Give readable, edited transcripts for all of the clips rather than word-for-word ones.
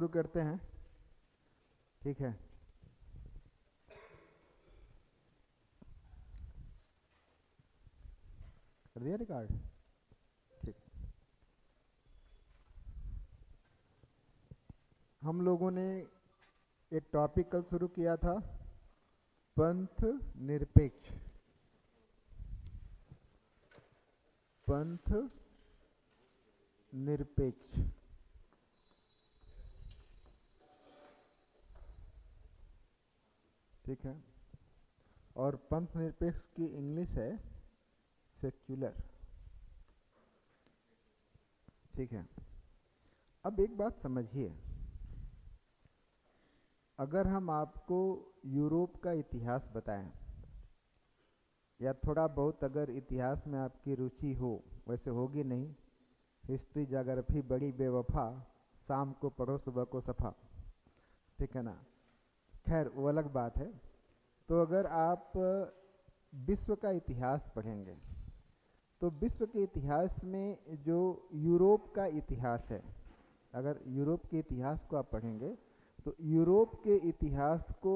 शुरू करते हैं। ठीक है। कर दिया रिकॉर्ड। ठीक। हम लोगों ने एक टॉपिक कल शुरू किया था, पंथ निरपेक्ष। पंथ निरपेक्ष। ठीक है। और पंथ निरपेक्ष की इंग्लिश है सेक्युलर। ठीक है। अब एक बात समझिए, अगर हम आपको यूरोप का इतिहास बताएं, या थोड़ा बहुत अगर इतिहास में आपकी रुचि हो, वैसे होगी नहीं, हिस्ट्री ज्योग्राफी बड़ी बेवफा, शाम को पढ़ो सुबह को सफा। ठीक है ना। खैर वो अलग बात है। तो अगर आप विश्व का इतिहास पढ़ेंगे तो विश्व के इतिहास में जो यूरोप का इतिहास है, अगर यूरोप के इतिहास को आप पढ़ेंगे तो यूरोप के इतिहास को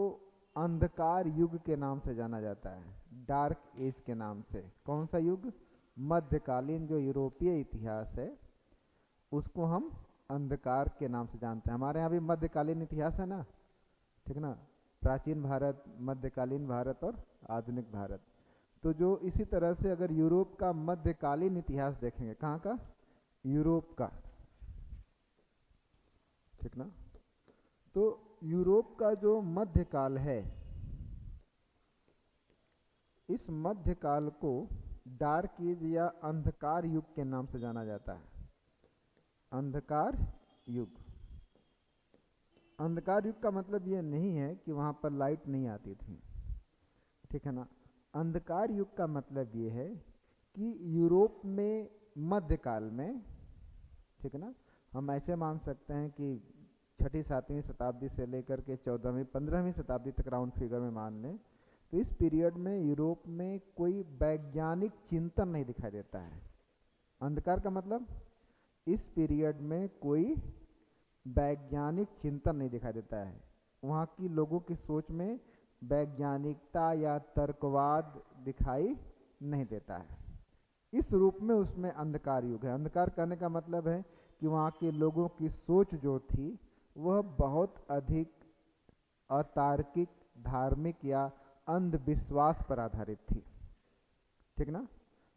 अंधकार युग के नाम से जाना जाता है, डार्क एज के नाम से। कौन सा युग? मध्यकालीन जो यूरोपीय इतिहास है उसको हम अंधकार के नाम से जानते हैं। हमारे यहाँ भी मध्यकालीन इतिहास है ना, ठीक ना। प्राचीन भारत, मध्यकालीन भारत और आधुनिक भारत। तो जो इसी तरह से अगर यूरोप का मध्यकालीन इतिहास देखेंगे, कहाँ का? यूरोप का। ठीक ना। तो यूरोप का जो मध्यकाल है, इस मध्यकाल को डार्क एज या अंधकार युग के नाम से जाना जाता है। अंधकार युग। अंधकार युग का मतलब यह नहीं है कि वहां पर लाइट नहीं आती थी, ठीक है ना। अंधकार युग का मतलब ये है कि यूरोप में मध्यकाल में, ठीक है ना, हम ऐसे मान सकते हैं कि 6ठी-7वीं शताब्दी से लेकर के 14वीं-15वीं शताब्दी तक राउंड फिगर में मान लें, तो इस पीरियड में यूरोप में कोई वैज्ञानिक चिंतन नहीं दिखाई देता है। अंधकार का मतलब इस पीरियड में कोई वैज्ञानिक चिंतन नहीं दिखाई देता है। वहाँ की लोगों की सोच में वैज्ञानिकता या तर्कवाद दिखाई नहीं देता है। इस रूप में उसमें अंधकार युग है। अंधकार कहने का मतलब है कि वहाँ के लोगों की सोच जो थी वह बहुत अधिक अतार्किक, धार्मिक या अंधविश्वास पर आधारित थी, ठीक ना।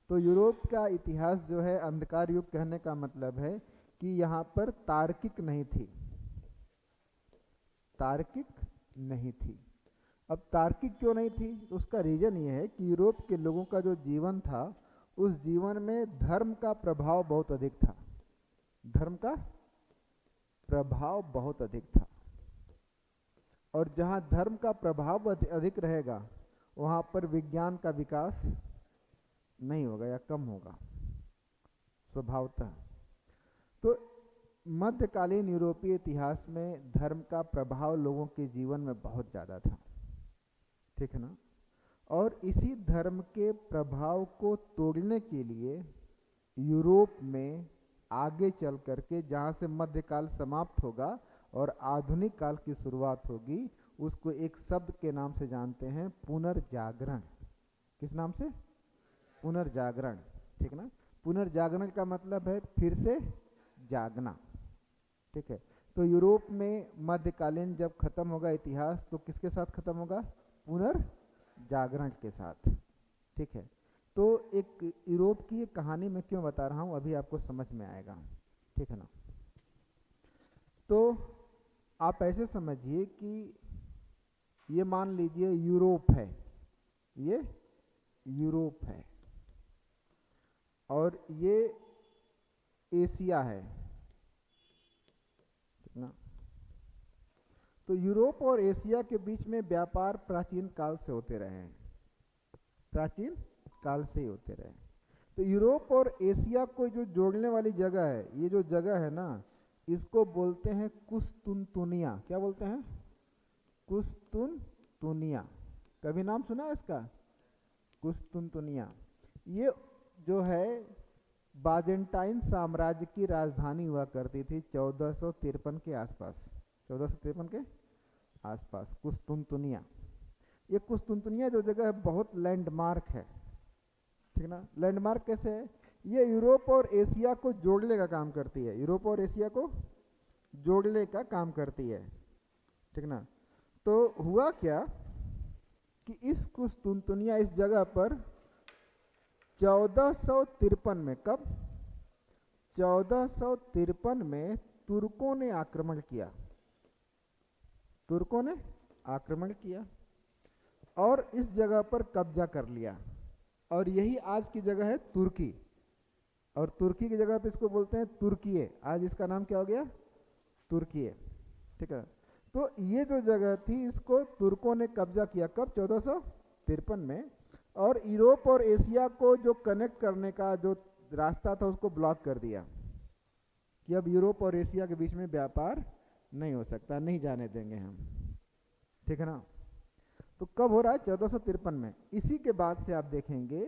तो यूरोप का इतिहास जो है, अंधकार युग कहने का मतलब है कि यहाँ पर तार्किक नहीं थी, तार्किक नहीं थी। अब तार्किक क्यों नहीं थी? तो उसका रीजन ये है कि यूरोप के लोगों का जो जीवन था, उस जीवन में धर्म का प्रभाव बहुत अधिक था। धर्म का प्रभाव बहुत अधिक था, और जहाँ धर्म का प्रभाव अधिक रहेगा वहाँ पर विज्ञान का विकास नहीं होगा या कम होगा स्वभावतः। तो मध्यकालीन यूरोपीय इतिहास में धर्म का प्रभाव लोगों के जीवन में बहुत ज़्यादा था, ठीक है ना। और इसी धर्म के प्रभाव को तोड़ने के लिए यूरोप में आगे चल करके जहाँ से मध्यकाल समाप्त होगा और आधुनिक काल की शुरुआत होगी, उसको एक शब्द के नाम से जानते हैं, पुनर्जागरण। किस नाम से? पुनर्जागरण, ठीक ना। पुनर्जागरण का मतलब है फिर से जागना, ठीक है। तो यूरोप में मध्यकालीन जब खत्म होगा इतिहास, तो किसके साथ खत्म होगा? पुनर्जागरण के साथ, ठीक है। तो एक यूरोप की एक कहानी मैं क्यों बता रहा हूँ, अभी आपको समझ में आएगा, ठीक है ना। तो आप ऐसे समझिए कि ये मान लीजिए यूरोप है, ये यूरोप है और ये एशिया है, ठीक ना। तो यूरोप और एशिया के बीच में व्यापार प्राचीन काल से होते रहे हैं, प्राचीन काल से ही होते रहे। तो यूरोप और एशिया को जो जोड़ने वाली जगह है, ये जो जगह है ना, इसको बोलते हैं कुस्तुनतुनिया। क्या बोलते हैं? कुस्तुनतुनिया। कभी नाम सुना है इसका? कुस्तुनतुनिया। ये जो है बाजेंटाइन साम्राज्य की राजधानी हुआ करती थी 1453 के आसपास। 1453 के आसपास कुस्तुनतुनिया। ये कुस्तुनतुनिया जो जगह है बहुत लैंडमार्क है, ठीक ना। लैंडमार्क कैसे है? ये यूरोप और एशिया को जोड़ने का काम करती है, यूरोप और एशिया को जोड़ने का काम करती है, ठीक ना। तो हुआ क्या कि इस कुस्तुनतुनिया, इस जगह पर 1453 में, कब? 1453 में तुर्कों ने आक्रमण किया, तुर्कों ने आक्रमण किया और इस जगह पर कब्जा कर लिया, और यही आज की जगह है तुर्की। और तुर्की की जगह पे इसको बोलते हैं तुर्कीये, आज इसका नाम क्या हो गया? तुर्कीये, ठीक है। तो ये जो जगह थी इसको तुर्कों ने कब्जा किया, कब? 1453 में। और यूरोप और एशिया को जो कनेक्ट करने का जो रास्ता था उसको ब्लॉक कर दिया कि अब यूरोप और एशिया के बीच में व्यापार नहीं हो सकता, नहीं जाने देंगे हम, ठीक है ना। तो कब हो रहा है? 1453 में। इसी के बाद से आप देखेंगे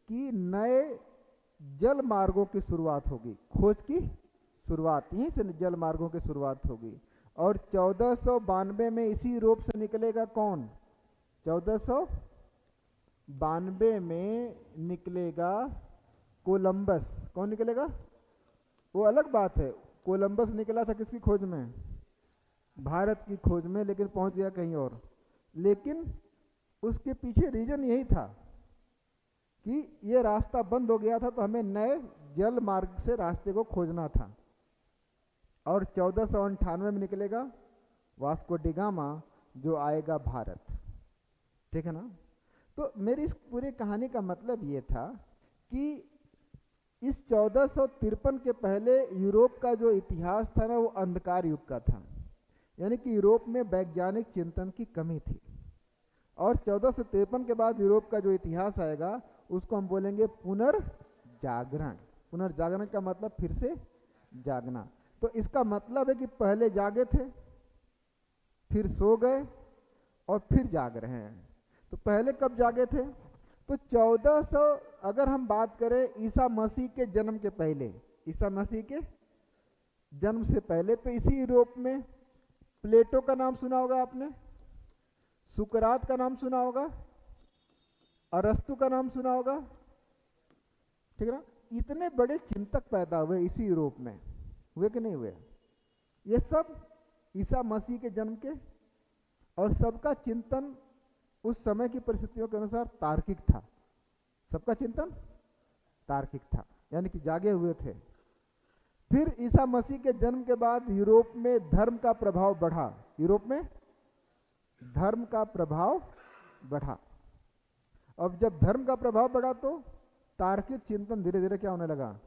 कि नए जल मार्गों की शुरुआत होगी, खोज की शुरुआत, यहीं से जल मार्गों की शुरुआत होगी। और 1492 में इसी यूरोप से निकलेगा कौन? 1492 में निकलेगा कोलंबस। कौन निकलेगा? वो अलग बात है, कोलंबस निकला था किसकी खोज में? भारत की खोज में, लेकिन पहुंच गया कहीं और। लेकिन उसके पीछे रीजन यही था कि ये रास्ता बंद हो गया था, तो हमें नए जल मार्ग से रास्ते को खोजना था। और 1498 में निकलेगा वास्को डी गामा, जो आएगा भारत, ठीक है ना। तो मेरी इस पूरी कहानी का मतलब ये था कि इस 1453 के पहले यूरोप का जो इतिहास था ना, वो अंधकार युग का था, यानी कि यूरोप में वैज्ञानिक चिंतन की कमी थी। और 1453 के बाद यूरोप का जो इतिहास आएगा उसको हम बोलेंगे पुनर्जागरण। पुनर्जागरण का मतलब फिर से जागना। तो इसका मतलब है कि पहले जागे थे, फिर सो गए और फिर जाग रहे हैं। तो पहले कब जागे थे? तो 1400, अगर हम बात करें ईसा मसीह के जन्म के पहले, ईसा मसीह के जन्म से पहले, तो इसी यूरोप में प्लेटो का नाम सुना होगा आपने, सुकरात का नाम सुना होगा, अरस्तु का नाम सुना होगा, ठीक है ना। इतने बड़े चिंतक पैदा हुए इसी यूरोप में, हुए कि नहीं हुए? ये सब ईसा मसीह के जन्म के, और सबका चिंतन उस समय की परिस्थितियों के अनुसार तार्किक था। सबका चिंतन तार्किक था, यानी कि जागे हुए थे। फिर ईसा मसीह के जन्म के बाद यूरोप में धर्म का प्रभाव बढ़ा, यूरोप में धर्म का प्रभाव बढ़ा। अब जब धर्म का प्रभाव बढ़ा तो तार्किक चिंतन धीरे धीरे क्या होने लगा?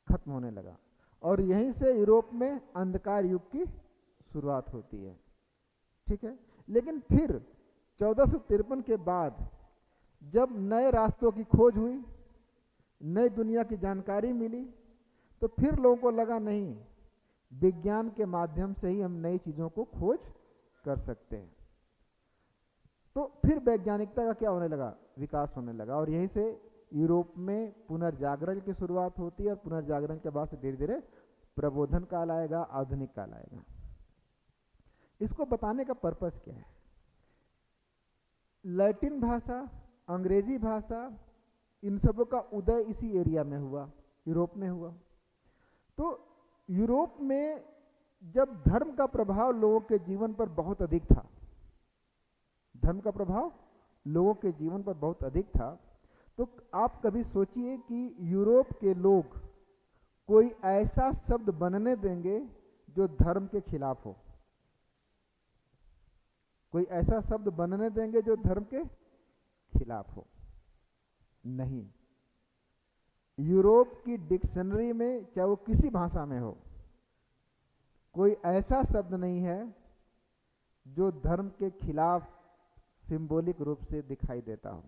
खत्म होने लगा। और यहीं से यूरोप में अंधकार युग की शुरुआत होती है, ठीक है। लेकिन फिर 1453 के बाद जब नए रास्तों की खोज हुई, नई दुनिया की जानकारी मिली, तो फिर लोगों को लगा नहीं, विज्ञान के माध्यम से ही हम नई चीज़ों को खोज कर सकते हैं। तो फिर वैज्ञानिकता का क्या होने लगा? विकास होने लगा। और यहीं से यूरोप में पुनर्जागरण की शुरुआत होती है, और पुनर्जागरण के बाद से धीरे धीरे प्रबोधन काल आएगा, आधुनिक काल आएगा। इसको बताने का पर्पस क्या है? लैटिन भाषा, अंग्रेजी भाषा, इन सबों का उदय इसी एरिया में हुआ, यूरोप में हुआ। तो यूरोप में जब धर्म का प्रभाव लोगों के जीवन पर बहुत अधिक था, धर्म का प्रभाव लोगों के जीवन पर बहुत अधिक था, तो आप कभी सोचिए कि यूरोप के लोग कोई ऐसा शब्द बनने देंगे जो धर्म के खिलाफ हो? कोई ऐसा शब्द बनने देंगे जो धर्म के खिलाफ हो? नहीं। यूरोप की डिक्शनरी में, चाहे वो किसी भाषा में हो, कोई ऐसा शब्द नहीं है जो धर्म के खिलाफ सिंबॉलिक रूप से दिखाई देता हो,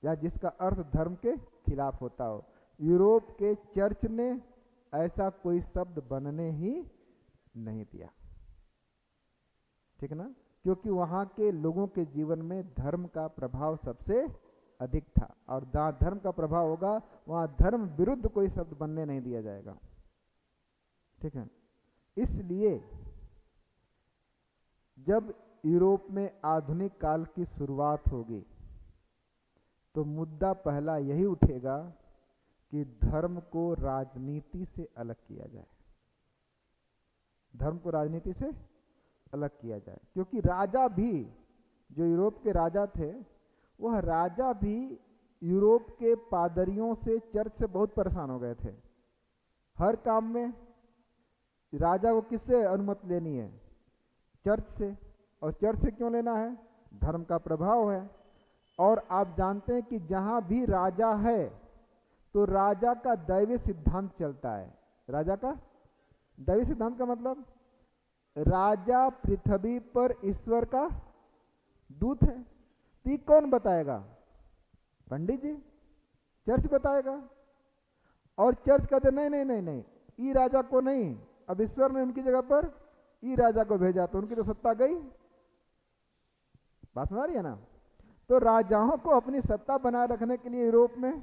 या जिसका अर्थ धर्म के खिलाफ होता हो। यूरोप के चर्च ने ऐसा कोई शब्द बनने ही नहीं दिया, ठीक है ना, क्योंकि वहाँ के लोगों के जीवन में धर्म का प्रभाव सबसे अधिक था। और जहाँ धर्म का प्रभाव होगा वहाँ धर्म विरुद्ध कोई शब्द बनने नहीं दिया जाएगा, ठीक है। इसलिए जब यूरोप में आधुनिक काल की शुरुआत होगी तो मुद्दा पहला यही उठेगा कि धर्म को राजनीति से अलग किया जाए। धर्म को राजनीति से अलग किया जाए, क्योंकि राजा भी, जो यूरोप के राजा थे, वह राजा भी यूरोप के पादरियों से, चर्च से बहुत परेशान हो गए थे। हर काम में राजा को किससे अनुमति लेनी है? चर्च से। और चर्च से क्यों लेना है? धर्म का प्रभाव है। और आप जानते हैं कि जहाँ भी राजा है तो राजा का दैवीय सिद्धांत चलता है। राजा का दैवीय सिद्धांत का मतलब, राजा पृथ्वी पर ईश्वर का दूत है। तो ये कौन बताएगा? पंडित जी, चर्च बताएगा। और चर्च कहते नहीं नहीं नहीं नहीं, ई राजा को नहीं, अब ईश्वर ने उनकी जगह पर ई राजा को भेजा तो उनकी तो सत्ता गई। बात समझ रही है ना? तो राजाओं को अपनी सत्ता बनाए रखने के लिए यूरोप में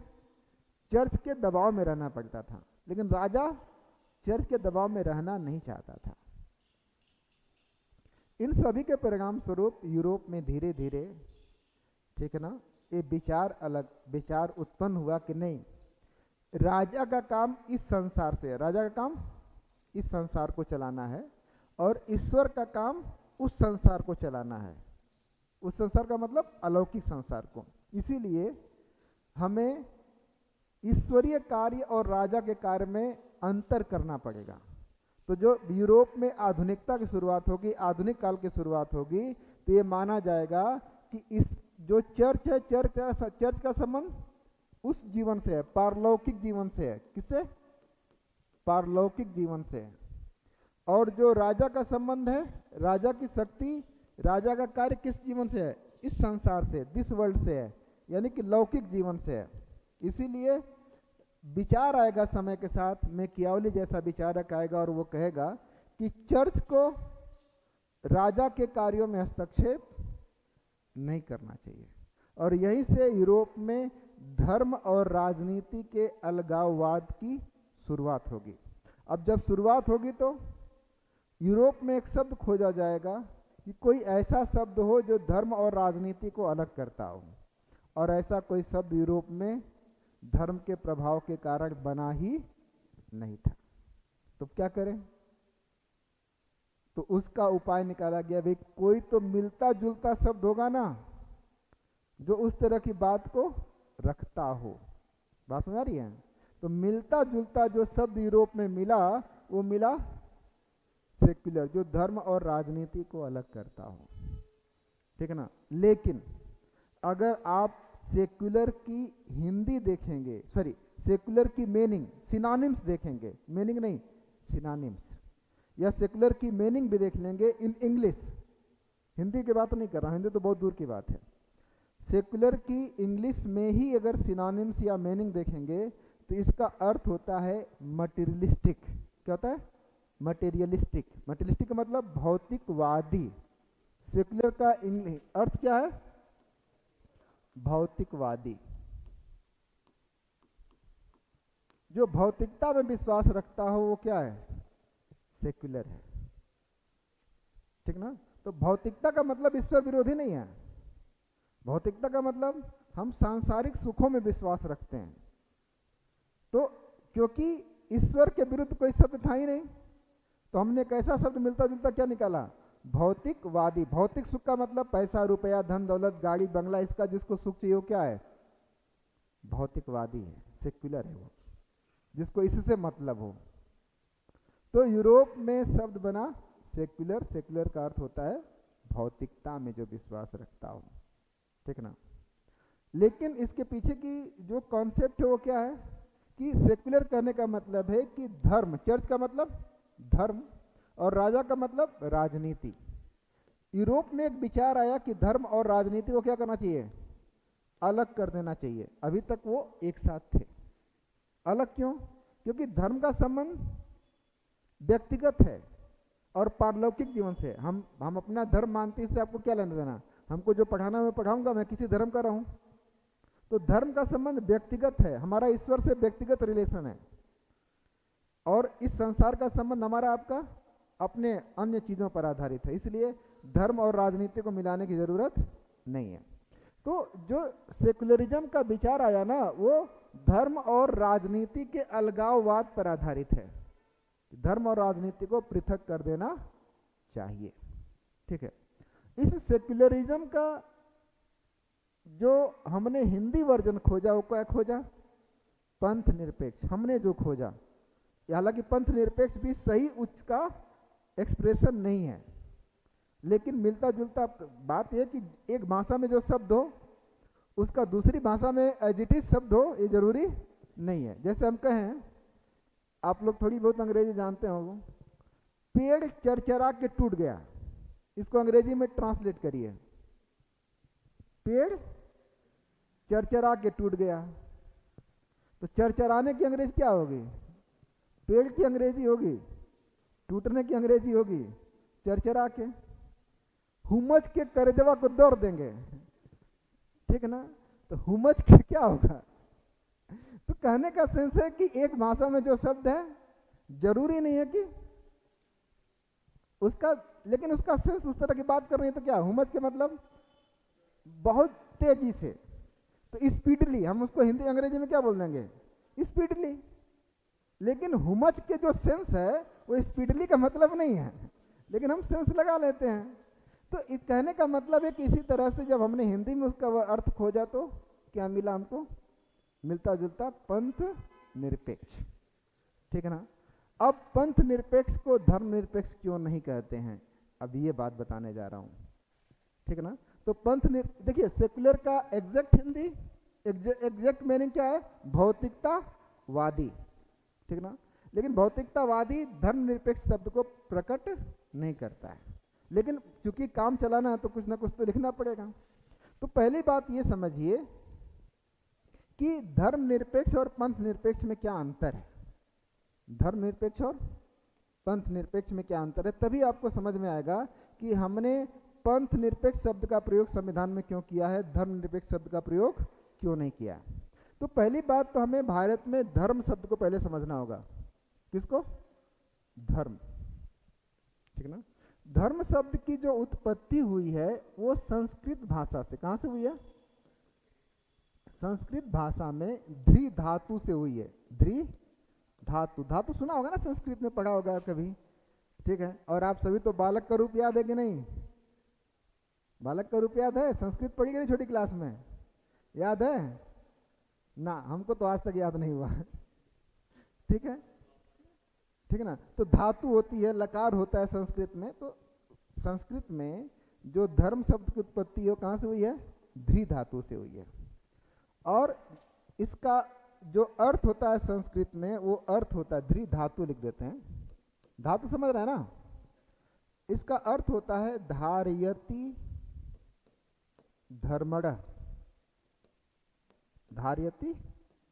चर्च के दबाव में रहना पड़ता था, लेकिन राजा चर्च के दबाव में रहना नहीं चाहता था। इन सभी के परिणाम स्वरूप यूरोप में धीरे धीरे, ठीक है ना, ये विचार उत्पन्न हुआ कि नहीं, राजा का काम इस संसार से, राजा का काम इस संसार को चलाना है और ईश्वर का काम उस संसार को चलाना है। उस संसार का मतलब अलौकिक संसार को। इसीलिए हमें ईश्वरीय कार्य और राजा के कार्य में अंतर करना पड़ेगा। तो जो यूरोप में आधुनिकता की शुरुआत होगी, आधुनिक काल की शुरुआत होगी, तो ये माना जाएगा कि इस जो चर्च है, चर्च का संबंध उस जीवन से है, पारलौकिक जीवन से है। किससे? पारलौकिक जीवन से है। और जो राजा का संबंध है, राजा की शक्ति, राजा का कार्य किस जीवन से है? इस संसार से, दिस वर्ल्ड से है, यानी कि लौकिक जीवन से है। इसीलिए विचार आएगा समय के साथ, मैकियावेली जैसा विचारक आएगा और वो कहेगा कि चर्च को राजा के कार्यों में हस्तक्षेप नहीं करना चाहिए। और यहीं से यूरोप में धर्म और राजनीति के अलगाववाद की शुरुआत होगी। अब जब शुरुआत होगी तो यूरोप में एक शब्द खोजा जाएगा कि कोई ऐसा शब्द हो जो धर्म और राजनीति को अलग करता हो, और ऐसा कोई शब्द यूरोप में धर्म के प्रभाव के कारण बना ही नहीं था। तो क्या करें? तो उसका उपाय निकाला गया, भाई कोई तो मिलता जुलता शब्द होगा ना जो उस तरह की बात को रखता हो। बात समझ आ रही है? तो मिलता जुलता जो शब्द यूरोप में मिला, वो मिला सेक्युलर, जो धर्म और राजनीति को अलग करता हो। ठीक है ना? लेकिन अगर आप सेक्युलर की हिंदी देखेंगे, सॉरी सेक्युलर की मीनिंग, सिनोनिम्स देखेंगे, मीनिंग नहीं सिनोनिम्स, या सेक्युलर की मीनिंग भी देख लेंगे इन इंग्लिश, हिंदी की बात नहीं कर रहा, हिंदी तो बहुत दूर की बात है। सेक्युलर की इंग्लिश में ही अगर सिनोनिम्स या मीनिंग देखेंगे तो इसका अर्थ होता है मटेरियलिस्टिक। क्या होता है? मटेरियलिस्टिक। मटेरियलिस्टिक का मतलब भौतिकवादी। सेक्युलर का अर्थ क्या है? भौतिकवादी। जो भौतिकता में विश्वास रखता हो वो क्या है? सेक्युलर है। ठीक ना? तो भौतिकता का मतलब ईश्वर विरोधी नहीं है। भौतिकता का मतलब हम सांसारिक सुखों में विश्वास रखते हैं। तो क्योंकि ईश्वर के विरुद्ध कोई शब्द था ही नहीं, तो हमने एक ऐसा शब्द मिलता जुलता क्या निकाला? भौतिकवादी। भौतिक सुख का मतलब पैसा, रुपया, धन दौलत, गाड़ी बंगला, इसका जिसको सुख चाहिए वो क्या है? भौतिकवादी है, सेक्युलर है वो, जिसको इससे मतलब हो। तो यूरोप में शब्द बना सेक्युलर। सेक्युलर का अर्थ होता है भौतिकता में जो विश्वास रखता हो। ठीक ना? लेकिन इसके पीछे की जो कॉन्सेप्ट है वो क्या है कि सेक्युलर कहने का मतलब है कि धर्म, चर्च का मतलब धर्म और राजा का मतलब राजनीति। यूरोप में एक विचार आया कि धर्म और राजनीति को क्या करना चाहिए? अलग कर देना चाहिए। अभी तक वो एक साथ थे। अलग क्यों? क्योंकि धर्म का संबंध व्यक्तिगत है और पारलौकिक जीवन से। हम अपना धर्म मानते हैं, इससे आपको क्या लेना देना? हमको जो पढ़ाना मैं पढ़ाऊंगा, मैं किसी धर्म का रहूं। तो धर्म का संबंध व्यक्तिगत है, हमारा ईश्वर से व्यक्तिगत रिलेशन है। और इस संसार का संबंध हमारा आपका अपने अन्य चीज़ों पर आधारित है, इसलिए धर्म और राजनीति को मिलाने की ज़रूरत नहीं है। तो जो सेकुलरिज्म का विचार आया ना, वो धर्म और राजनीति के अलगाववाद पर आधारित है। धर्म और राजनीति को पृथक कर देना चाहिए, ठीक है। इस सेकुलरिज्म का जो हमने हिंदी वर्जन खोजा, वो क्या खोजा? पंथ निरपेक्ष। हमने जो खोजा, हालांकि पंथ निरपेक्ष भी सही उसका एक्सप्रेशन नहीं है, लेकिन मिलता जुलता बात यह कि एक भाषा में जो शब्द हो उसका दूसरी भाषा में एज इट इज शब्द हो, ये जरूरी नहीं है। जैसे हम कहें, आप लोग थोड़ी बहुत अंग्रेजी जानते हो, पेड़ चरचरा के टूट गया, इसको अंग्रेजी में ट्रांसलेट करिए। पेड़ चरचरा के टूट गया, तो चरचराने की अंग्रेजी क्या होगी? पेड़ की अंग्रेजी होगी, टूटने की अंग्रेजी होगी चरचरा के। हुमच के करजवा को दौड़ देंगे, ठीक है ना? तो हुमच के क्या होगा? तो कहने का सेंस है कि एक भाषा में जो शब्द है जरूरी नहीं है कि उसका, लेकिन उसका सेंस उस तरह की बात कर रही है, तो क्या हुमच के मतलब बहुत तेजी से, तो स्पीडली, हम उसको हिंदी अंग्रेजी में क्या बोल देंगे? स्पीडली। लेकिन हुमच के जो सेंस है वो स्पीडली का मतलब नहीं है, लेकिन हम सेंस लगा लेते हैं। तो इस कहने का मतलब है कि इसी तरह से जब हमने हिंदी में उसका अर्थ खोजा तो क्या मिला हमको? मिलता जुलता पंथ निरपेक्ष, ठीक है ना? अब पंथ निरपेक्ष को धर्म निरपेक्ष क्यों नहीं कहते हैं, अब ये बात बताने जा रहा हूं, ठीक है ना? तो पंथ देखिए, सेकुलर का एग्जैक्ट हिंदी एग्जैक्ट मीनिंग क्या है? भौतिकतावादी, ठीक ना? लेकिन भौतिकतावादी धर्म निरपेक्ष शब्द को प्रकट नहीं करता है, लेकिन चूंकि काम चलाना है तो कुछ ना कुछ तो लिखना पड़ेगा। तो पहली बात ये समझिए कि धर्म निरपेक्ष और पंथ निरपेक्ष में क्या अंतर है। धर्म निरपेक्ष और पंथ निरपेक्ष में क्या अंतर है, तभी आपको समझ में आएगा कि हमने पंथ निरपेक्ष शब्द का प्रयोग संविधान में क्यों किया है, धर्म निरपेक्ष शब्द का प्रयोग क्यों नहीं किया। तो पहली बात तो हमें भारत में धर्म शब्द को पहले समझना होगा। किसको? धर्म, ठीक ना? धर्म शब्द की जो उत्पत्ति हुई है वो संस्कृत भाषा से, कहां से हुई है? संस्कृत भाषा में ध्री धातु से हुई है। ध्री धातु, धातु सुना होगा ना, संस्कृत में पढ़ा होगा कभी, ठीक है? और आप सभी तो बालक का रूप याद है कि नहीं? बालक का रूप याद है? संस्कृत पढ़ी गई छोटी क्लास में, याद है ना? हमको तो आज तक याद नहीं हुआ, ठीक है, ठीक है ना? तो धातु होती है, लकार होता है संस्कृत में। तो संस्कृत में जो धर्म शब्द की उत्पत्ति है कहाँ से हुई है? ध्री धातु से हुई है। और इसका जो अर्थ होता है संस्कृत में, वो अर्थ होता है, ध्री धातु लिख देते हैं, धातु समझ रहे हैं ना? इसका अर्थ होता है धारयति धर्मण, धारयति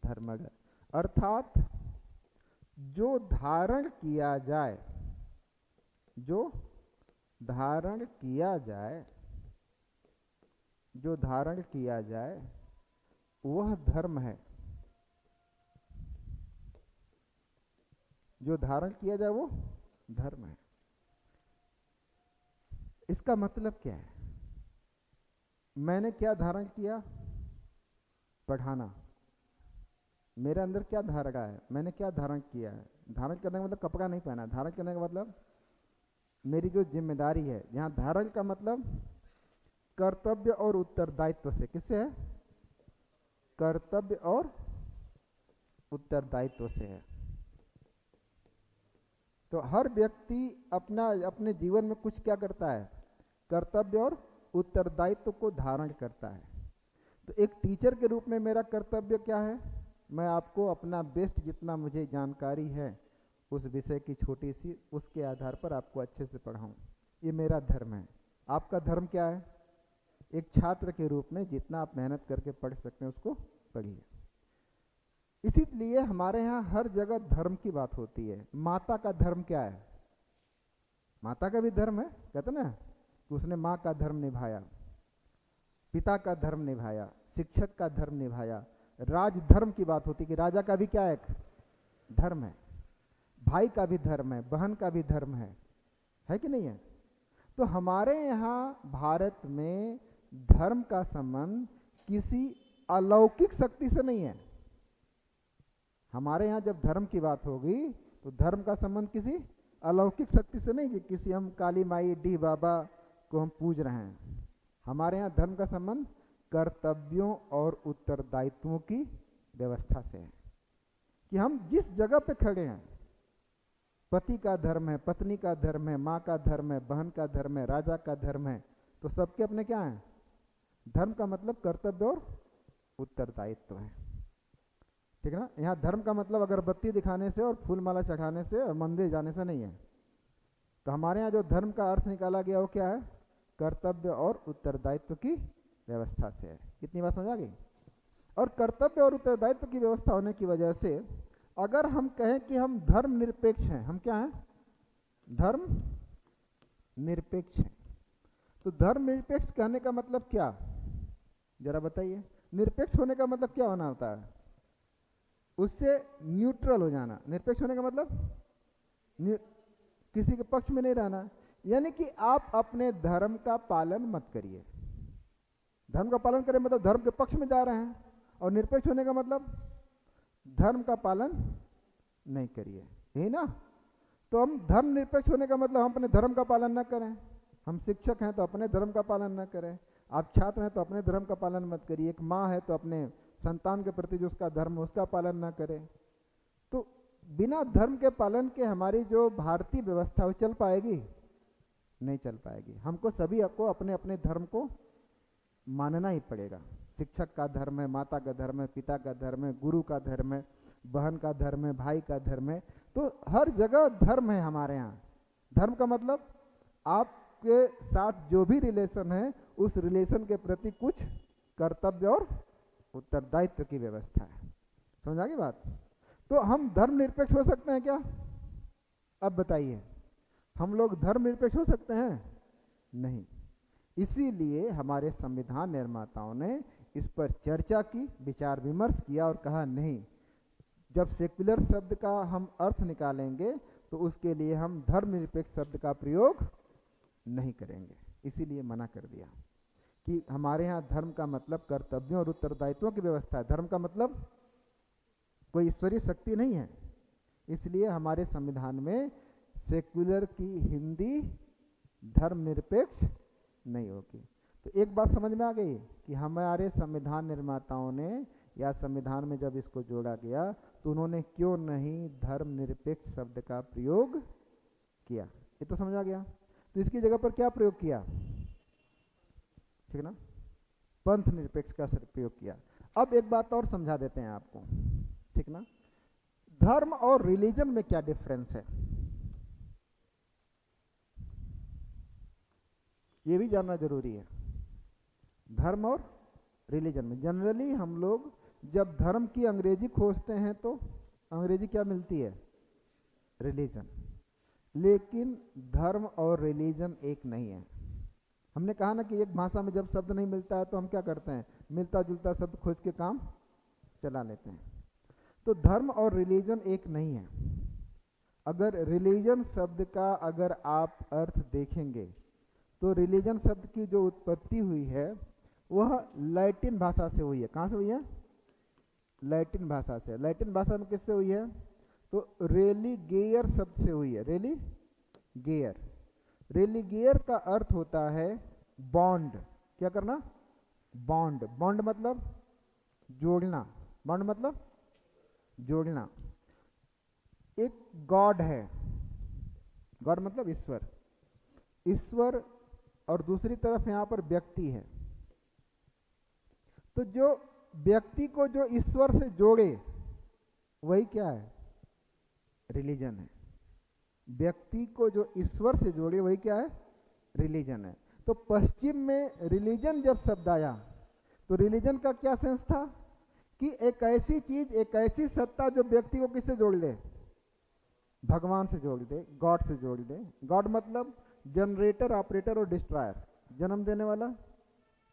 धर्मण, अर्थात जो धारण किया जाए, जो धारण किया जाए, जो धारण किया जाए वह धर्म है। जो धारण किया जाए वो धर्म है। इसका मतलब क्या है? मैंने क्या धारण किया? पढ़ाना। मेरे अंदर क्या धारणा है? मैंने क्या धारण किया है? धारण करने का मतलब कपड़ा नहीं पहना, धारण करने का मतलब मेरी जो जिम्मेदारी है। यहाँ धारण का मतलब कर्तव्य और उत्तरदायित्व से, किससे है? कर्तव्य और उत्तरदायित्व से है। तो हर व्यक्ति अपने जीवन में कुछ क्या करता है? कर्तव्य और उत्तरदायित्व को धारण करता है। तो एक टीचर के रूप में मेरा कर्तव्य क्या है? मैं आपको अपना बेस्ट, जितना मुझे जानकारी है उस विषय की छोटी सी, उसके आधार पर आपको अच्छे से पढ़ाऊं, ये मेरा धर्म है। आपका धर्म क्या है? एक छात्र के रूप में जितना आप मेहनत करके पढ़ सकते हैं उसको पढ़िए। इसीलिए हमारे यहाँ हर जगह धर्म की बात होती है। माता का धर्म क्या है? माता का भी धर्म है, कहते ना कि उसने माँ का धर्म निभाया, पिता का धर्म निभाया, शिक्षक का धर्म निभाया। राजधर्म की बात होती है कि राजा का भी क्या एक धर्म है, भाई का भी धर्म है, बहन का भी धर्म है, है कि नहीं है? तो हमारे यहाँ भारत में धर्म का संबंध किसी अलौकिक शक्ति से नहीं है। हमारे यहाँ जब धर्म की बात होगी तो धर्म का संबंध किसी अलौकिक शक्ति से नहीं कि किसी हम काली माई डी बाबा को हम पूज रहे हैं। हमारे यहाँ धर्म का संबंध कर्तव्यों और उत्तरदायित्वों की व्यवस्था से है कि हम जिस जगह पे खड़े हैं, पति का धर्म है, पत्नी का धर्म है, माँ का धर्म है, बहन का धर्म है, राजा का धर्म है, तो सबके अपने क्या हैं? धर्म का मतलब कर्तव्य और उत्तरदायित्व है। ठीक है ना? यहाँ धर्म का मतलब अगरबत्ती दिखाने से और फूल माला चढ़ाने से और मंदिर जाने से नहीं है। तो हमारे यहाँ जो धर्म का अर्थ निकाला गया वो क्या है? कर्तव्य और उत्तरदायित्व की व्यवस्था से है। इतनी बात समझ आ गई? और कर्तव्य और उत्तरदायित्व की व्यवस्था होने की वजह से अगर हम कहें कि हम धर्म निरपेक्ष हैं, हम क्या हैं? धर्म निरपेक्ष हैं। तो धर्म निरपेक्ष कहने का मतलब क्या, जरा बताइए? निरपेक्ष होने का मतलब क्या होना होता है? उससे न्यूट्रल हो जाना। निरपेक्ष होने का मतलब किसी के पक्ष में नहीं रहना, यानी कि आप अपने धर्म का पालन मत करिए। धर्म का पालन करें मतलब धर्म के पक्ष में जा रहे हैं, और निरपेक्ष होने का मतलब धर्म का पालन नहीं करिए, यही ना? तो हम धर्म निरपेक्ष होने का मतलब हम अपने धर्म का पालन न करें। हम शिक्षक हैं तो अपने धर्म का पालन न करें, आप छात्र हैं तो अपने धर्म का पालन मत करिए, एक माँ है तो अपने संतान के प्रति जो उसका धर्म उसका पालन न करें। तो बिना धर्म के पालन के हमारी जो भारतीय व्यवस्था वो चल पाएगी? नहीं चल पाएगी। हमको सभी को अपने अपने धर्म को मानना ही पड़ेगा। शिक्षक का धर्म है, माता का धर्म है, पिता का धर्म है, गुरु का धर्म है, बहन का धर्म है, भाई का धर्म है। तो हर जगह धर्म है हमारे यहाँ। धर्म का मतलब आपके साथ जो भी रिलेशन है उस रिलेशन के प्रति कुछ कर्तव्य और उत्तरदायित्व की व्यवस्था है। समझ आ गई बात? तो हम धर्म निरपेक्ष हो सकते हैं क्या? अब बताइए, हम लोग धर्म निरपेक्ष हो सकते हैं? नहीं। इसीलिए हमारे संविधान निर्माताओं ने इस पर चर्चा की, विचार विमर्श किया और कहा नहीं, जब सेक्युलर शब्द का हम अर्थ निकालेंगे तो उसके लिए हम धर्मनिरपेक्ष शब्द का प्रयोग नहीं करेंगे। इसीलिए मना कर दिया कि हमारे यहाँ धर्म का मतलब कर्तव्यों और उत्तरदायित्वों की व्यवस्था है। धर्म का मतलब कोई ईश्वरीय शक्ति नहीं है। इसलिए हमारे संविधान में सेक्युलर की हिंदी धर्मनिरपेक्ष नहीं होगी। तो एक बात समझ में आ गई कि हमारे संविधान निर्माताओं ने या संविधान में जब इसको जोड़ा गया तो उन्होंने क्यों नहीं धर्मनिरपेक्ष शब्द का प्रयोग किया। ये तो समझ आ गया। तो इसकी जगह पर क्या प्रयोग किया? ठीक ना, पंथ निरपेक्ष का प्रयोग किया। अब एक बात और समझा देते हैं आपको, ठीक ना। धर्म और रिलीजन में क्या डिफरेंस है ये भी जानना जरूरी है। धर्म और रिलीजन में जनरली हम लोग जब धर्म की अंग्रेजी खोजते हैं तो अंग्रेजी क्या मिलती है? रिलीजन। लेकिन धर्म और रिलीजन एक नहीं है। हमने कहा ना कि एक भाषा में जब शब्द नहीं मिलता है तो हम क्या करते हैं? मिलता जुलता शब्द खोज के काम चला लेते हैं। तो धर्म और रिलीजन एक नहीं है। अगर रिलीजन शब्द का अगर आप अर्थ देखेंगे तो रिलीजन शब्द की जो उत्पत्ति हुई है वह लैटिन भाषा से हुई है। कहाँ से हुई है? लैटिन भाषा से। लैटिन भाषा में किससे हुई है? तो रेलिगेयर शब्द से हुई है। रेलिगेयर। रेलिगेयर का अर्थ होता है बॉन्ड। क्या करना? बॉन्ड। बॉन्ड मतलब जोड़ना। बॉन्ड मतलब जोड़ना। एक गॉड है, गॉड मतलब ईश्वर। ईश्वर और दूसरी तरफ यहां पर व्यक्ति है। तो जो व्यक्ति को जो ईश्वर से जोड़े वही क्या है? रिलीजन है। व्यक्ति को जो ईश्वर से जोड़े वही क्या है? रिलीजन है। तो पश्चिम में रिलीजन जब शब्द आया तो रिलीजन का क्या सेंस था कि एक ऐसी चीज, एक ऐसी सत्ता जो व्यक्ति को किससे जोड़ दे? भगवान से जोड़ दे, गॉड से जोड़ दे। गॉड मतलब जनरेटर, ऑपरेटर और डिस्ट्रॉयर। जन्म देने वाला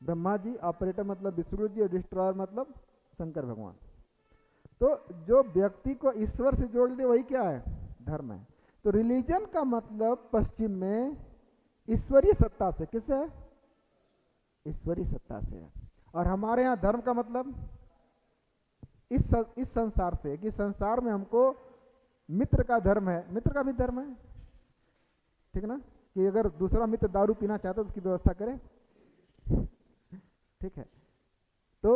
ब्रह्मा जी, ऑपरेटर मतलब विष्णु जी और डिस्ट्रॉयर मतलब शंकर भगवान। तो जो व्यक्ति को ईश्वर से जोड़ दे वही क्या है? धर्म है। तो रिलीजन का मतलब पश्चिम में ईश्वरीय सत्ता से, किससे है? ईश्वरीय सत्ता से है। और हमारे यहाँ धर्म का मतलब इस संसार से, कि संसार में हमको मित्र का धर्म है, मित्र का भी धर्म है, ठीक ना, कि अगर दूसरा मित्र दारू पीना चाहता है तो उसकी व्यवस्था करे, ठीक है। तो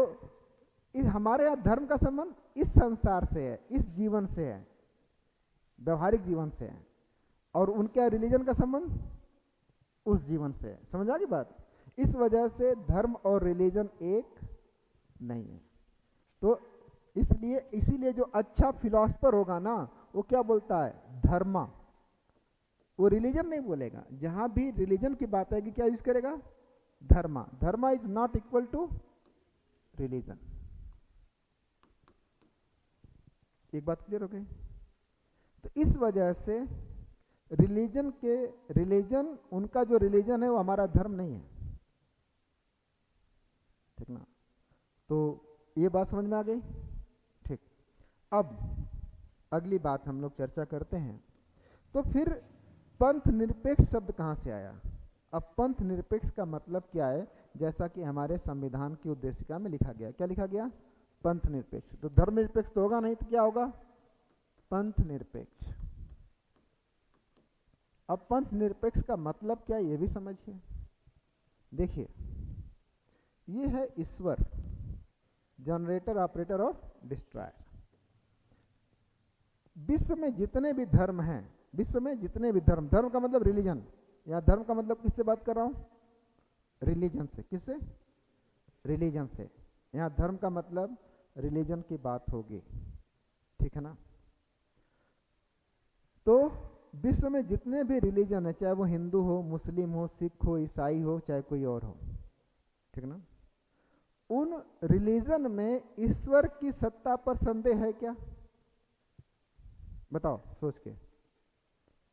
इस हमारे यहाँ धर्म का संबंध इस संसार से है, इस जीवन से है, व्यवहारिक जीवन से है, और उनके रिलीजन का संबंध उस जीवन से है। समझ आ गई बात? इस वजह से धर्म और रिलीजन एक नहीं है। तो इसीलिए जो अच्छा फिलॉसफर होगा ना, वो क्या बोलता है? धर्मा। वो रिलीजन नहीं बोलेगा। जहां भी रिलीजन की बात आएगी क्या यूज करेगा? Dharma. Dharma is not equal to religion. एक बात क्लियर हो गई? तो इस वजह से रिलीजन उनका जो रिलीजन है वो हमारा धर्म नहीं है, ठीक ना। तो ये बात समझ में आ गई? ठीक। अब अगली बात हम लोग चर्चा करते हैं। तो फिर पंथ निरपेक्ष शब्द कहाँ से आया? अब पंथ निरपेक्ष का मतलब क्या है? जैसा कि हमारे संविधान की उद्देशिका में लिखा गया। क्या लिखा गया? पंथ निरपेक्ष। तो धर्म निरपेक्ष तो होगा नहीं, तो क्या होगा? पंथ निरपेक्ष। अब पंथ निरपेक्ष का मतलब क्या, ये भी समझिए। देखिए, ये है ईश्वर, जनरेटर, ऑपरेटर और डिस्ट्रॉयर। विश्व में जितने भी धर्म हैं, विश्व में जितने भी धर्म, धर्म का मतलब रिलीजन, या धर्म का मतलब किससे बात कर रहा हूं? रिलीजन से। किससे? रिलीजन से। यहां धर्म का मतलब रिलीजन की बात होगी, ठीक है ना। तो विश्व में जितने भी रिलीजन है, चाहे वो हिंदू हो, मुस्लिम हो, सिख हो, ईसाई हो, चाहे कोई और हो, ठीक ना, उन रिलीजन में ईश्वर की सत्ता पर संदेह है क्या? बताओ सोच के।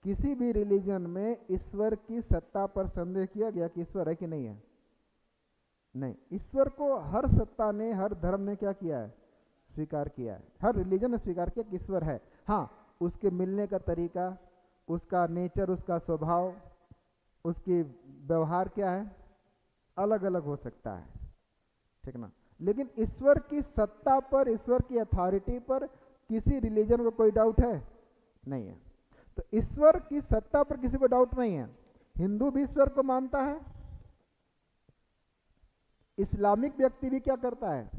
किसी भी रिलीजन में ईश्वर की सत्ता पर संदेह किया गया कि ईश्वर है कि नहीं है? नहीं। ईश्वर को हर सत्ता ने, हर धर्म ने क्या किया है? स्वीकार किया है। हर रिलीजन ने स्वीकार किया कि ईश्वर है। हाँ, उसके मिलने का तरीका, उसका नेचर, उसका स्वभाव, उसकी व्यवहार क्या है, अलग अलग हो सकता है, ठीक ना। लेकिन ईश्वर की सत्ता पर, ईश्वर की अथॉरिटी पर किसी रिलीजन को कोई डाउट है? नहीं है। तो ईश्वर की सत्ता पर किसी को डाउट नहीं है। हिंदू भी ईश्वर को मानता है, इस्लामिक व्यक्ति भी क्या करता है?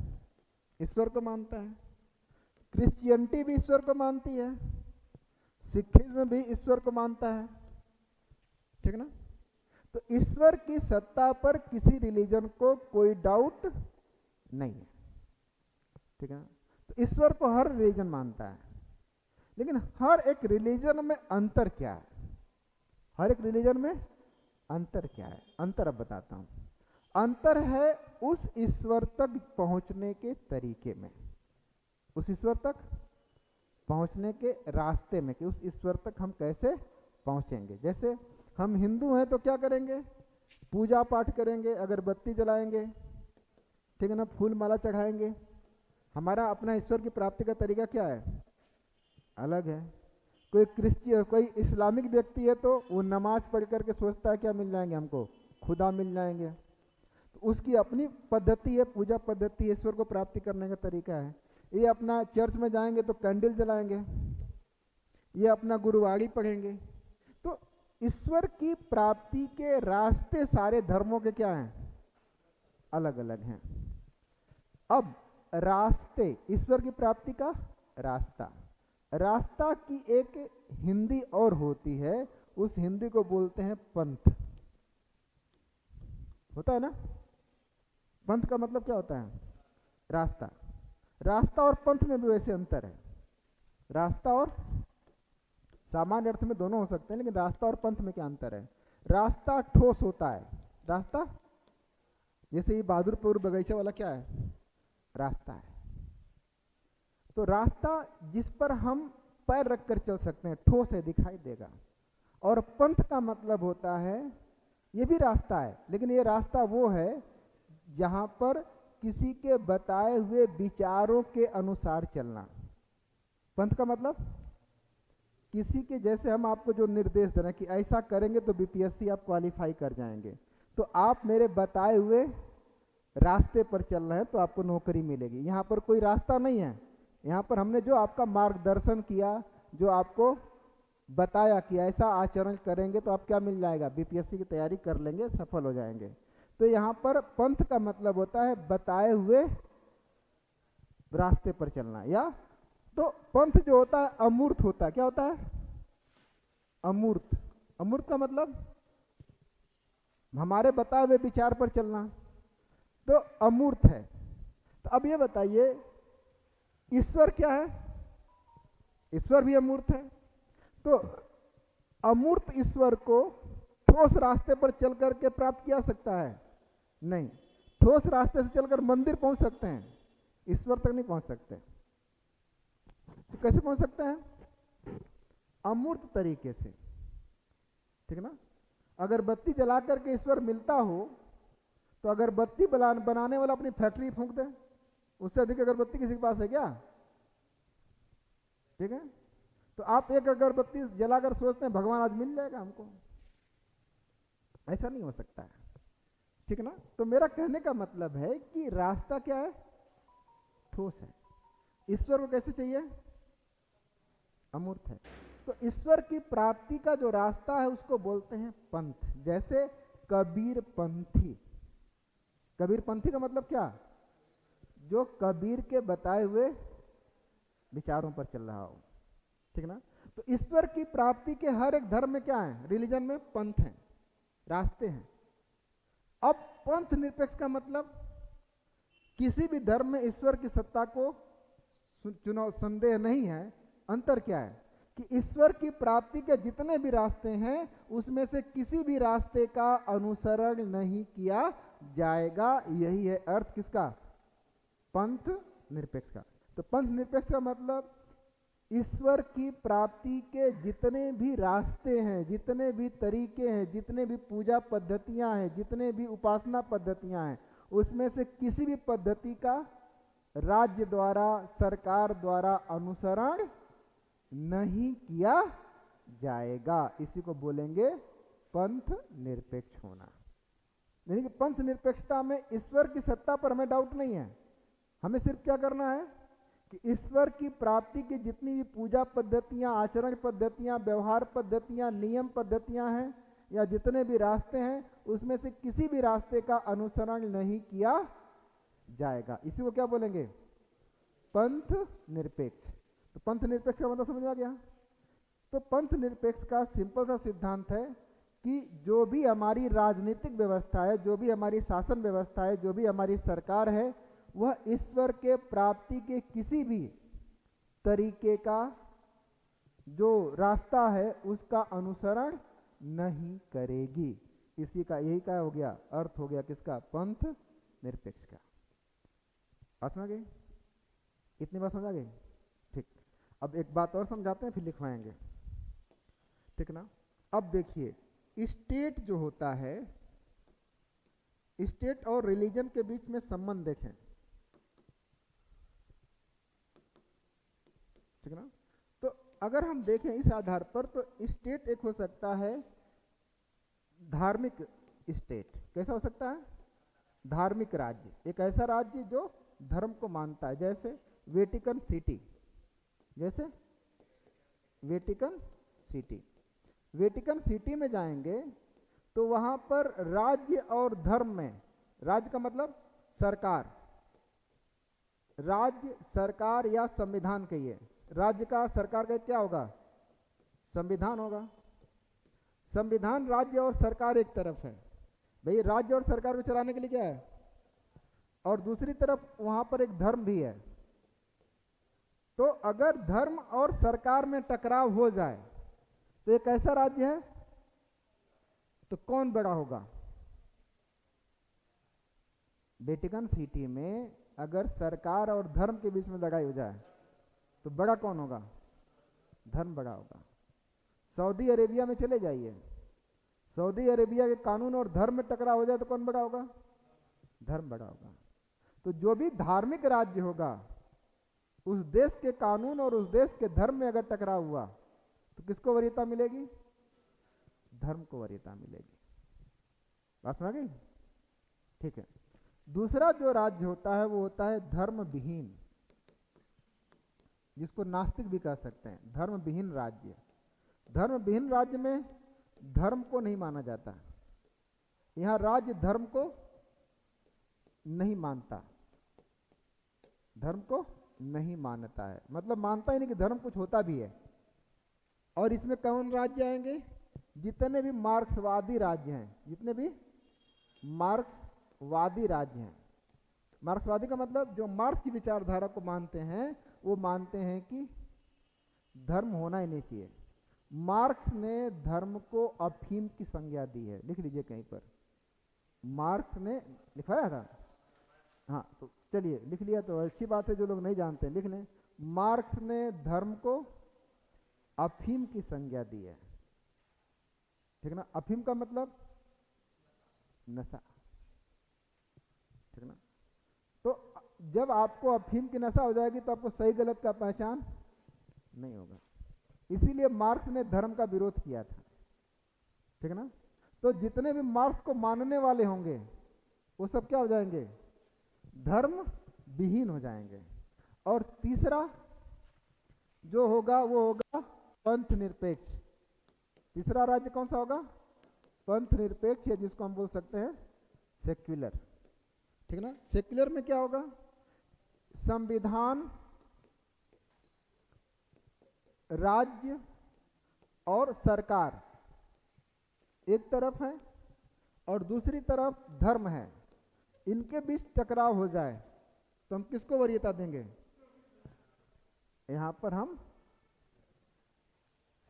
ईश्वर को मानता है। क्रिश्चियनिटी भी ईश्वर को मानती है, सिखिज्म भी ईश्वर को मानता है, ठीक ना। तो ईश्वर की सत्ता पर किसी रिलीजन को कोई डाउट नहीं है, ठीक है ना। तो ईश्वर को हर रिलीजन मानता है, लेकिन हर एक रिलीजन में अंतर क्या है? हर एक रिलीजन में अंतर क्या है? अंतर अब बताता हूं। अंतर है उस ईश्वर तक पहुंचने के तरीके में, उस ईश्वर तक पहुंचने के रास्ते में, कि उस ईश्वर तक हम कैसे पहुंचेंगे। जैसे हम हिंदू हैं तो क्या करेंगे? पूजा पाठ करेंगे, अगरबत्ती जलाएंगे, ठीक है ना, फूल माला चढ़ाएंगे। हमारा अपना ईश्वर की प्राप्ति का तरीका क्या है? अलग है। कोई क्रिश्चियन, कोई इस्लामिक व्यक्ति है तो वो नमाज पढ़ करके सोचता है क्या मिल जाएंगे हमको? खुदा मिल जाएंगे। तो उसकी अपनी पद्धति है, पूजा पद्धति, ईश्वर को प्राप्ति करने का तरीका है। ये अपना चर्च में जाएंगे तो कैंडल जलाएंगे, ये अपना गुरुवाणी पढ़ेंगे। तो ईश्वर की प्राप्ति के रास्ते सारे धर्मों के क्या हैं? अलग अलग हैं। अब रास्ते, ईश्वर की प्राप्ति का रास्ता, रास्ता की एक हिंदी और होती है, उस हिंदी को बोलते हैं पंथ। होता है ना? पंथ का मतलब क्या होता है? रास्ता। रास्ता और पंथ में भी वैसे अंतर है। रास्ता और, सामान्य अर्थ में दोनों हो सकते हैं, लेकिन रास्ता और पंथ में क्या अंतर है? रास्ता ठोस होता है। रास्ता, जैसे ये बहादुरपुर बगीचा वाला क्या है? रास्ता है। तो रास्ता जिस पर हम पैर रख कर चल सकते हैं, ठोस है, दिखाई देगा। और पंथ का मतलब होता है, ये भी रास्ता है, लेकिन ये रास्ता वो है जहां पर किसी के बताए हुए विचारों के अनुसार चलना। पंथ का मतलब किसी के जैसे हम आपको जो निर्देश दे रहे हैं कि ऐसा करेंगे तो बीपीएससी आप क्वालिफाई कर जाएंगे, तो आप मेरे बताए हुए रास्ते पर चल रहे हैं तो आपको नौकरी मिलेगी। यहाँ पर कोई रास्ता नहीं है, यहाँ पर हमने जो आपका मार्गदर्शन किया, जो आपको बताया कि ऐसा आचरण करेंगे तो आप क्या मिल जाएगा, बीपीएससी की तैयारी कर लेंगे, सफल हो जाएंगे। तो यहाँ पर पंथ का मतलब होता है बताए हुए रास्ते पर चलना। या तो पंथ जो होता है अमूर्त होता है। क्या होता है? अमूर्त। अमूर्त का मतलब हमारे बताए हुए विचार पर चलना, तो अमूर्त है। तो अब ये बताइए ईश्वर क्या है? ईश्वर भी अमूर्त है। तो अमूर्त ईश्वर को ठोस रास्ते पर चल करके प्राप्त किया सकता है? नहीं। ठोस रास्ते से चलकर मंदिर पहुंच सकते हैं, ईश्वर तक नहीं पहुंच सकते। तो कैसे पहुंच सकते हैं? अमूर्त तरीके से, ठीक ना। अगरबत्ती जला करके ईश्वर मिलता हो तो अगरबत्ती बनाने वाला अपनी फैक्ट्री फूंक दे, उससे अधिक अगरबत्ती किसी के पास है क्या? ठीक है। तो आप एक अगरबत्ती जलाकर सोचते हैं भगवान आज मिल जाएगा हमको, ऐसा नहीं हो सकता है, ठीक ना। तो मेरा कहने का मतलब है कि रास्ता क्या है? ठोस है। ईश्वर को कैसे चाहिए? अमूर्त है। तो ईश्वर की प्राप्ति का जो रास्ता है उसको बोलते हैं पंथ। जैसे कबीर पंथी। कबीर पंथी का मतलब क्या? जो कबीर के बताए हुए विचारों पर चल रहा हो, ठीक ना। तो ईश्वर की प्राप्ति के हर एक धर्म में क्या है? रिलीजन में पंथ हैं, रास्ते हैं। अब पंथ निरपेक्ष का मतलब किसी भी धर्म में ईश्वर की सत्ता को चुनाव संदेह नहीं है। अंतर क्या है कि ईश्वर की प्राप्ति के जितने भी रास्ते हैं उसमें से किसी भी रास्ते का अनुसरण नहीं किया जाएगा। यही है अर्थ किसका? पंथ निरपेक्ष का। तो पंथ निरपेक्ष का मतलब ईश्वर की प्राप्ति के जितने भी रास्ते हैं, जितने भी तरीके हैं, जितने भी पूजा पद्धतियां हैं, जितने भी उपासना पद्धतियां हैं, उसमें से किसी भी पद्धति का राज्य द्वारा, सरकार द्वारा अनुसरण नहीं किया जाएगा। इसी को बोलेंगे पंथ निरपेक्ष होना। यानी कि पंथ निरपेक्षता में ईश्वर की सत्ता पर हमें डाउट नहीं है। हमें सिर्फ क्या करना है कि ईश्वर की प्राप्ति की जितनी भी पूजा पद्धतियां, आचरण पद्धतियां, व्यवहार पद्धतियां, नियम पद्धतियां हैं या जितने भी रास्ते हैं उसमें से किसी भी रास्ते का अनुसरण नहीं किया जाएगा। इसी को क्या बोलेंगे? पंथ निरपेक्ष। तो पंथ निरपेक्ष का मतलब समझ में आ गया। तो पंथ निरपेक्ष का सिंपल सा सिद्धांत है कि जो भी हमारी राजनीतिक व्यवस्था है, जो भी हमारी शासन व्यवस्था है, जो भी हमारी सरकार है, वह ईश्वर के प्राप्ति के किसी भी तरीके का जो रास्ता है उसका अनुसरण नहीं करेगी। इसी का यही क्या हो गया? अर्थ हो गया किसका? पंथ निरपेक्ष का। बात समझ गई? इतनी बात समझ आ गई? ठीक। अब एक बात और समझाते हैं फिर लिखवाएंगे, ठीक ना। अब देखिए स्टेट जो होता है, स्टेट और रिलीजन के बीच में संबंध देखें, ठीक ना। तो अगर हम देखें इस आधार पर तो स्टेट एक हो सकता है धार्मिक स्टेट। कैसा हो सकता है? धार्मिक राज्य। एक ऐसा राज्य जो धर्म को मानता है, जैसे वेटिकन सिटी। जैसे वेटिकन सिटी, वेटिकन सिटी में जाएंगे तो वहां पर राज्य और धर्म में, राज्य का मतलब सरकार, राज्य सरकार या संविधान कहिए, राज्य का सरकार का क्या होगा? संविधान होगा। संविधान राज्य और सरकार एक तरफ है, भाई राज्य और सरकार को चलाने के लिए क्या है, और दूसरी तरफ वहां पर एक धर्म भी है। तो अगर धर्म और सरकार में टकराव हो जाए तो एक ऐसा राज्य है, तो कौन बड़ा होगा? वेटिकन सिटी में अगर सरकार और धर्म के बीच में लड़ाई हो जाए तो बड़ा कौन होगा? धर्म बड़ा होगा। सऊदी अरेबिया में चले जाइए, सऊदी अरेबिया के कानून और धर्म में टकराव हो जाए तो कौन बड़ा होगा? धर्म बड़ा होगा। तो जो भी धार्मिक राज्य होगा उस देश के कानून और उस देश के धर्म में अगर टकराव हुआ तो किसको वरीयता मिलेगी? धर्म को वरीयता मिलेगी। बात समझ गई? ठीक है। दूसरा जो राज्य होता है वो होता है धर्म विहीन, जिसको नास्तिक भी कह सकते हैं, धर्म विहीन राज्य। धर्म विहीन राज्य में धर्म को नहीं माना जाता। यहां राज्य धर्म को नहीं मानता, धर्म को नहीं मानता है, मतलब मानता ही नहीं कि धर्म कुछ होता भी है। और इसमें कौन राज्य आएंगे? जितने भी मार्क्सवादी राज्य हैं, जितने भी मार्क्सवादी राज्य हैं। मार्क्सवादी का मतलब जो मार्क्स की विचारधारा को मानते हैं, वो मानते हैं कि धर्म होना ही नहीं चाहिए। मार्क्स ने धर्म को अफीम की संज्ञा दी है, लिख लीजिए कहीं पर, मार्क्स ने लिखवाया था। हाँ तो चलिए लिख लिया तो अच्छी बात है, जो लोग नहीं जानते लिख लें। मार्क्स ने धर्म को अफीम की संज्ञा दी है, ठीक ना। अफीम का मतलब नशा, ठीक ना। तो जब आपको अफीम की नशा हो जाएगी तो आपको सही गलत का पहचान नहीं होगा। इसीलिए मार्क्स ने धर्म का विरोध किया था, ठीक ना। तो जितने भी मार्क्स को मानने वाले होंगे वो सब क्या हो जाएंगे? धर्म विहीन हो जाएंगे। और तीसरा जो होगा वो होगा पंथ निरपेक्ष। तीसरा राज्य कौन सा होगा? पंथ निरपेक्ष, है जिसको हम बोल सकते हैं सेक्युलर, ठीक ना। सेक्युलर में क्या होगा? संविधान, राज्य और सरकार एक तरफ है और दूसरी तरफ धर्म है, इनके बीच टकराव हो जाए तो हम किसको वरीयता देंगे? यहां पर हम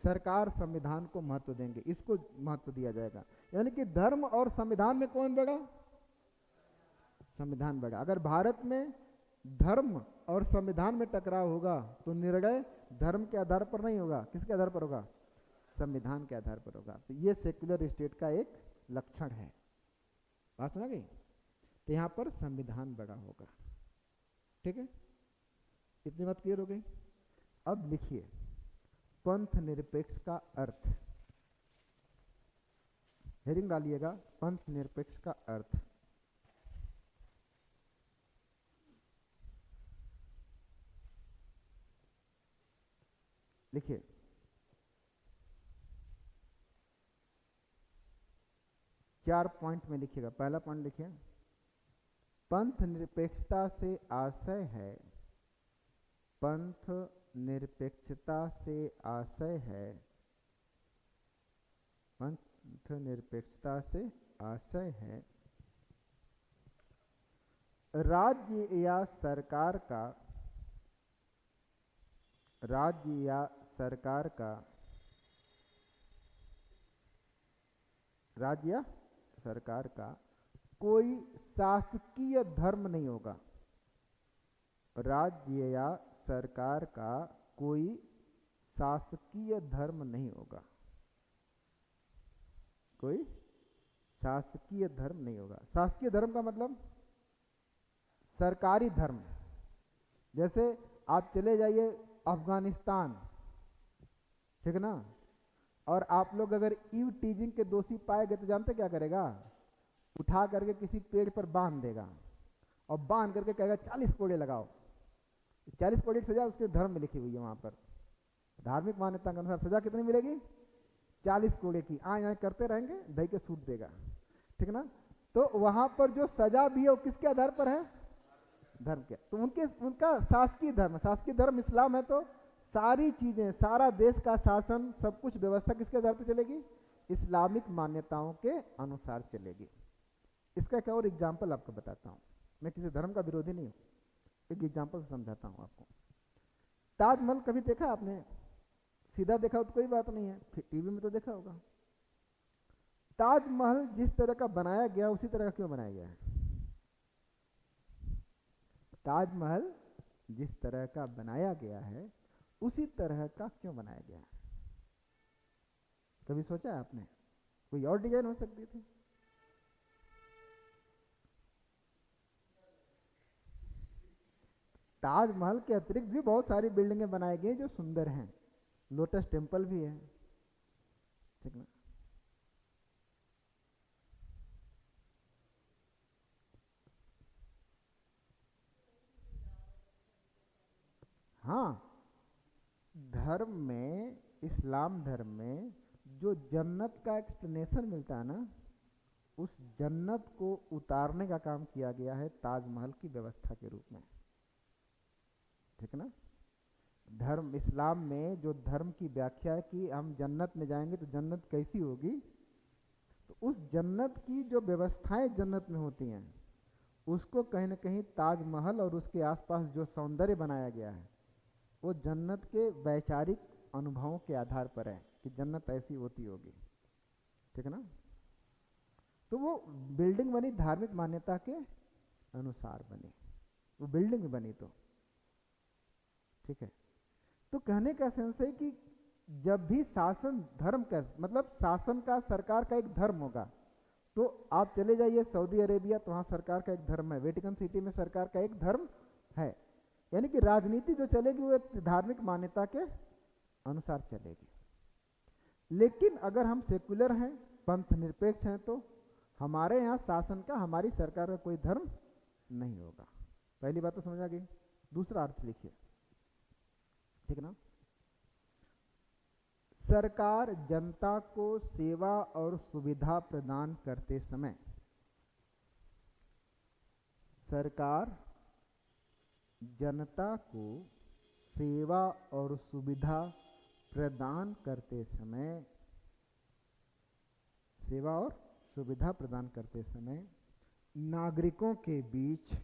सरकार, संविधान को महत्व देंगे, इसको महत्व दिया जाएगा। यानी कि धर्म और संविधान में कौन बड़ा? संविधान बड़ा। अगर भारत में धर्म और संविधान में टकराव होगा तो निर्णय धर्म के आधार पर नहीं होगा, किसके आधार पर होगा? संविधान के आधार पर होगा। तो ये सेक्युलर स्टेट का एक लक्षण है। बात सुना गई? तो यहां पर संविधान बड़ा होगा, ठीक है। इतनी बात क्लियर हो गई? अब लिखिए पंथ निरपेक्ष का अर्थ, हेडिंग डालिएगा पंथ निरपेक्ष का अर्थ। लिखिए 4 पॉइंट में लिखिएगा। पहला पॉइंट लिखिए, पंथ निरपेक्षता से आशय है, पंथ निरपेक्षता से आशय है, पंथ निरपेक्षता से आशय है राज्य या सरकार का, राज्य या सरकार का, राज्य या सरकार का कोई शासकीय धर्म नहीं होगा। राज्य या सरकार का कोई शासकीय धर्म नहीं होगा, कोई शासकीय धर्म नहीं होगा। शासकीय धर्म का मतलब सरकारी धर्म। जैसे आप चले जाइए अफगानिस्तान, ठीक ना, और आप लोग अगर ईव टीजिंग के दोषी पाए गए तो जानते क्या करेगा? उठा करके किसी पेड़ पर बांध देगा और बांध करके कहेगा 40 कोड़े लगाओ। 40 कोड़े की सजा उसके धर्म में लिखी हुई है, वहां पर धार्मिक मान्यता के अनुसार सजा कितनी मिलेगी? 40 कोड़े की। आए करते रहेंगे, दही के सूट देगा, ठीक ना। तो वहां पर जो सजा भी है वो किसके आधार पर है? धर्म के। तो उनका शासकीय धर्म, शासकीय धर्म इस्लाम है, तो सारी चीजें, सारा देश का शासन, सब कुछ व्यवस्था किसके आधार पर चलेगी? इस्लामिक मान्यताओं के अनुसार चलेगी। इसका एक और एग्जाम्पल आपको बताता हूँ। मैं किसी धर्म का विरोधी नहीं हूँ, एक एग्जाम्पल से समझाता हूँ आपको। ताजमहल कभी देखा आपने? सीधा देखा हो तो कोई बात नहीं है, टीवी में तो देखा होगा। ताजमहल जिस तरह का बनाया गया उसी तरह का क्यों बनाया गया है? ताजमहल जिस तरह का बनाया गया है उसी तरह का क्यों बनाया गया है? कभी सोचा है आपने? कोई और डिजाइन हो सकती थी। ताजमहल के अतिरिक्त भी बहुत सारी बिल्डिंगें बनाई गई जो सुंदर हैं, लोटस टेम्पल भी है, ठीक ना। हाँ, धर्म में, इस्लाम धर्म में जो जन्नत का एक्सप्लेनेशन मिलता है ना, उस जन्नत को उतारने का काम किया गया है ताजमहल की व्यवस्था के रूप में, ठीक ना। धर्म, इस्लाम में जो धर्म की व्याख्या है कि हम जन्नत में जाएंगे तो जन्नत कैसी होगी, तो उस जन्नत की जो व्यवस्थाएं जन्नत में होती हैं उसको कहीं ना कहीं ताजमहल और उसके आसपास जो सौंदर्य बनाया गया है वो जन्नत के वैचारिक अनुभवों के आधार पर है कि जन्नत ऐसी होती होगी, ठीक है ना। तो वो बिल्डिंग बनी धार्मिक मान्यता के अनुसार बनी, वो बिल्डिंग बनी, तो ठीक है। तो कहने का सेंस है कि जब भी शासन धर्म का मतलब शासन का, सरकार का एक धर्म होगा, तो आप चले जाइए सऊदी अरेबिया, तो वहाँ सरकार का एक धर्म है, वेटिकन सिटी में सरकार का एक धर्म है, यानी कि राजनीति जो चलेगी वो एक धार्मिक मान्यता के अनुसार चलेगी। लेकिन अगर हम सेकुलर हैं, पंथ निरपेक्ष हैं, तो हमारे यहाँ शासन का, हमारी सरकार का कोई धर्म नहीं होगा। पहली बात तो समझ आ गई। दूसरा अर्थ लिखिए, ठीक ना। सरकार जनता को सेवा और सुविधा प्रदान करते समय, सरकार जनता को सेवा और सुविधा प्रदान करते समय, सेवा और सुविधा प्रदान करते समय नागरिकों के बीच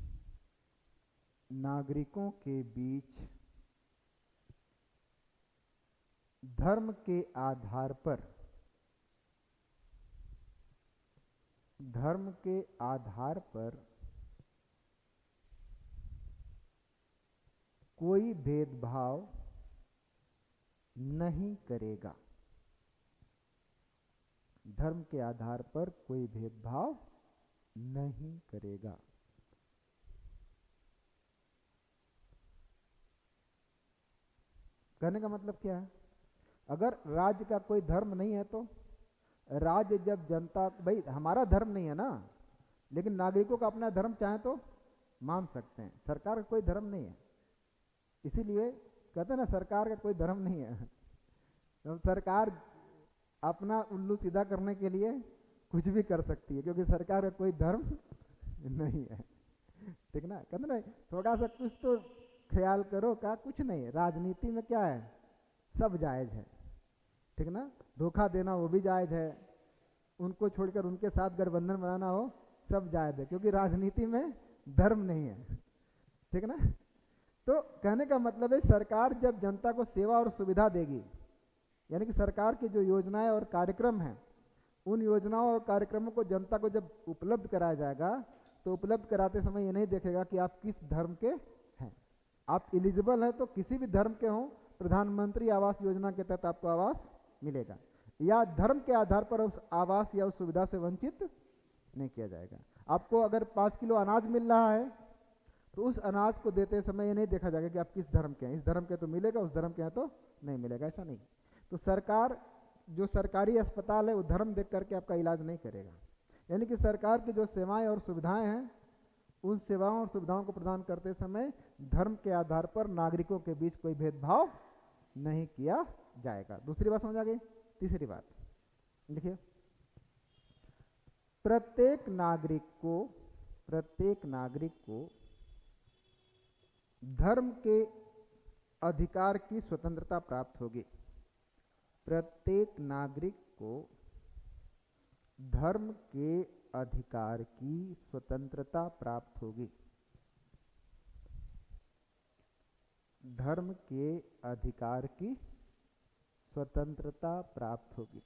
धर्म के आधार पर कोई भेदभाव नहीं करेगा। धर्म के आधार पर कोई भेदभाव नहीं करेगा। कहने का मतलब क्या है, अगर राज्य का कोई धर्म नहीं है तो राज्य जब जनता, भाई हमारा धर्म नहीं है ना, लेकिन नागरिकों का अपना धर्म चाहे तो मान सकते हैं, सरकार का कोई धर्म नहीं है, इसीलिए कहते हैं ना सरकार का कोई धर्म नहीं है। तो सरकार अपना उल्लू सीधा करने के लिए कुछ भी कर सकती है, क्योंकि सरकार का कोई धर्म नहीं है, ठीक ना। कहते ना थोड़ा सा कुछ तो ख्याल करो, का कुछ नहीं है, राजनीति में क्या है, सब जायज है, ठीक ना। धोखा देना वो भी जायज है, उनको छोड़कर उनके साथ गठबंधन बनाना हो सब जायज है, क्योंकि राजनीति में धर्म नहीं है, ठीक ना। तो कहने का मतलब है सरकार जब जनता को सेवा और सुविधा देगी, यानी कि सरकार की जो योजनाएं और कार्यक्रम हैं, उन योजनाओं और कार्यक्रमों को जनता को जब उपलब्ध कराया जाएगा, तो उपलब्ध कराते समय ये नहीं देखेगा कि आप किस धर्म के हैं। आप एलिजिबल हैं तो किसी भी धर्म के हों, प्रधानमंत्री आवास योजना के तहत आपको आवास मिलेगा, या धर्म के आधार पर उस आवास या उस सुविधा से वंचित नहीं किया जाएगा। आपको अगर 5 किलो अनाज मिल रहा है तो उस अनाज को देते समय ये नहीं देखा जाएगा कि आप किस धर्म के हैं, इस धर्म के तो मिलेगा, उस धर्म के हैं तो नहीं मिलेगा, ऐसा नहीं। तो सरकार जो सरकारी अस्पताल है वो धर्म देख करके आपका इलाज नहीं करेगा, यानी कि सरकार की जो सेवाएं और सुविधाएं हैं, उन सेवाओं और सुविधाओं को प्रदान करते समय धर्म के आधार पर नागरिकों के बीच कोई भेदभाव नहीं किया जाएगा। दूसरी बात समझ आ गई। तीसरी बात देखिए, प्रत्येक नागरिक को धर्म के अधिकार की स्वतंत्रता प्राप्त होगी। प्रत्येक नागरिक को धर्म के अधिकार की स्वतंत्रता प्राप्त होगी। धर्म के अधिकार की स्वतंत्रता प्राप्त होगी।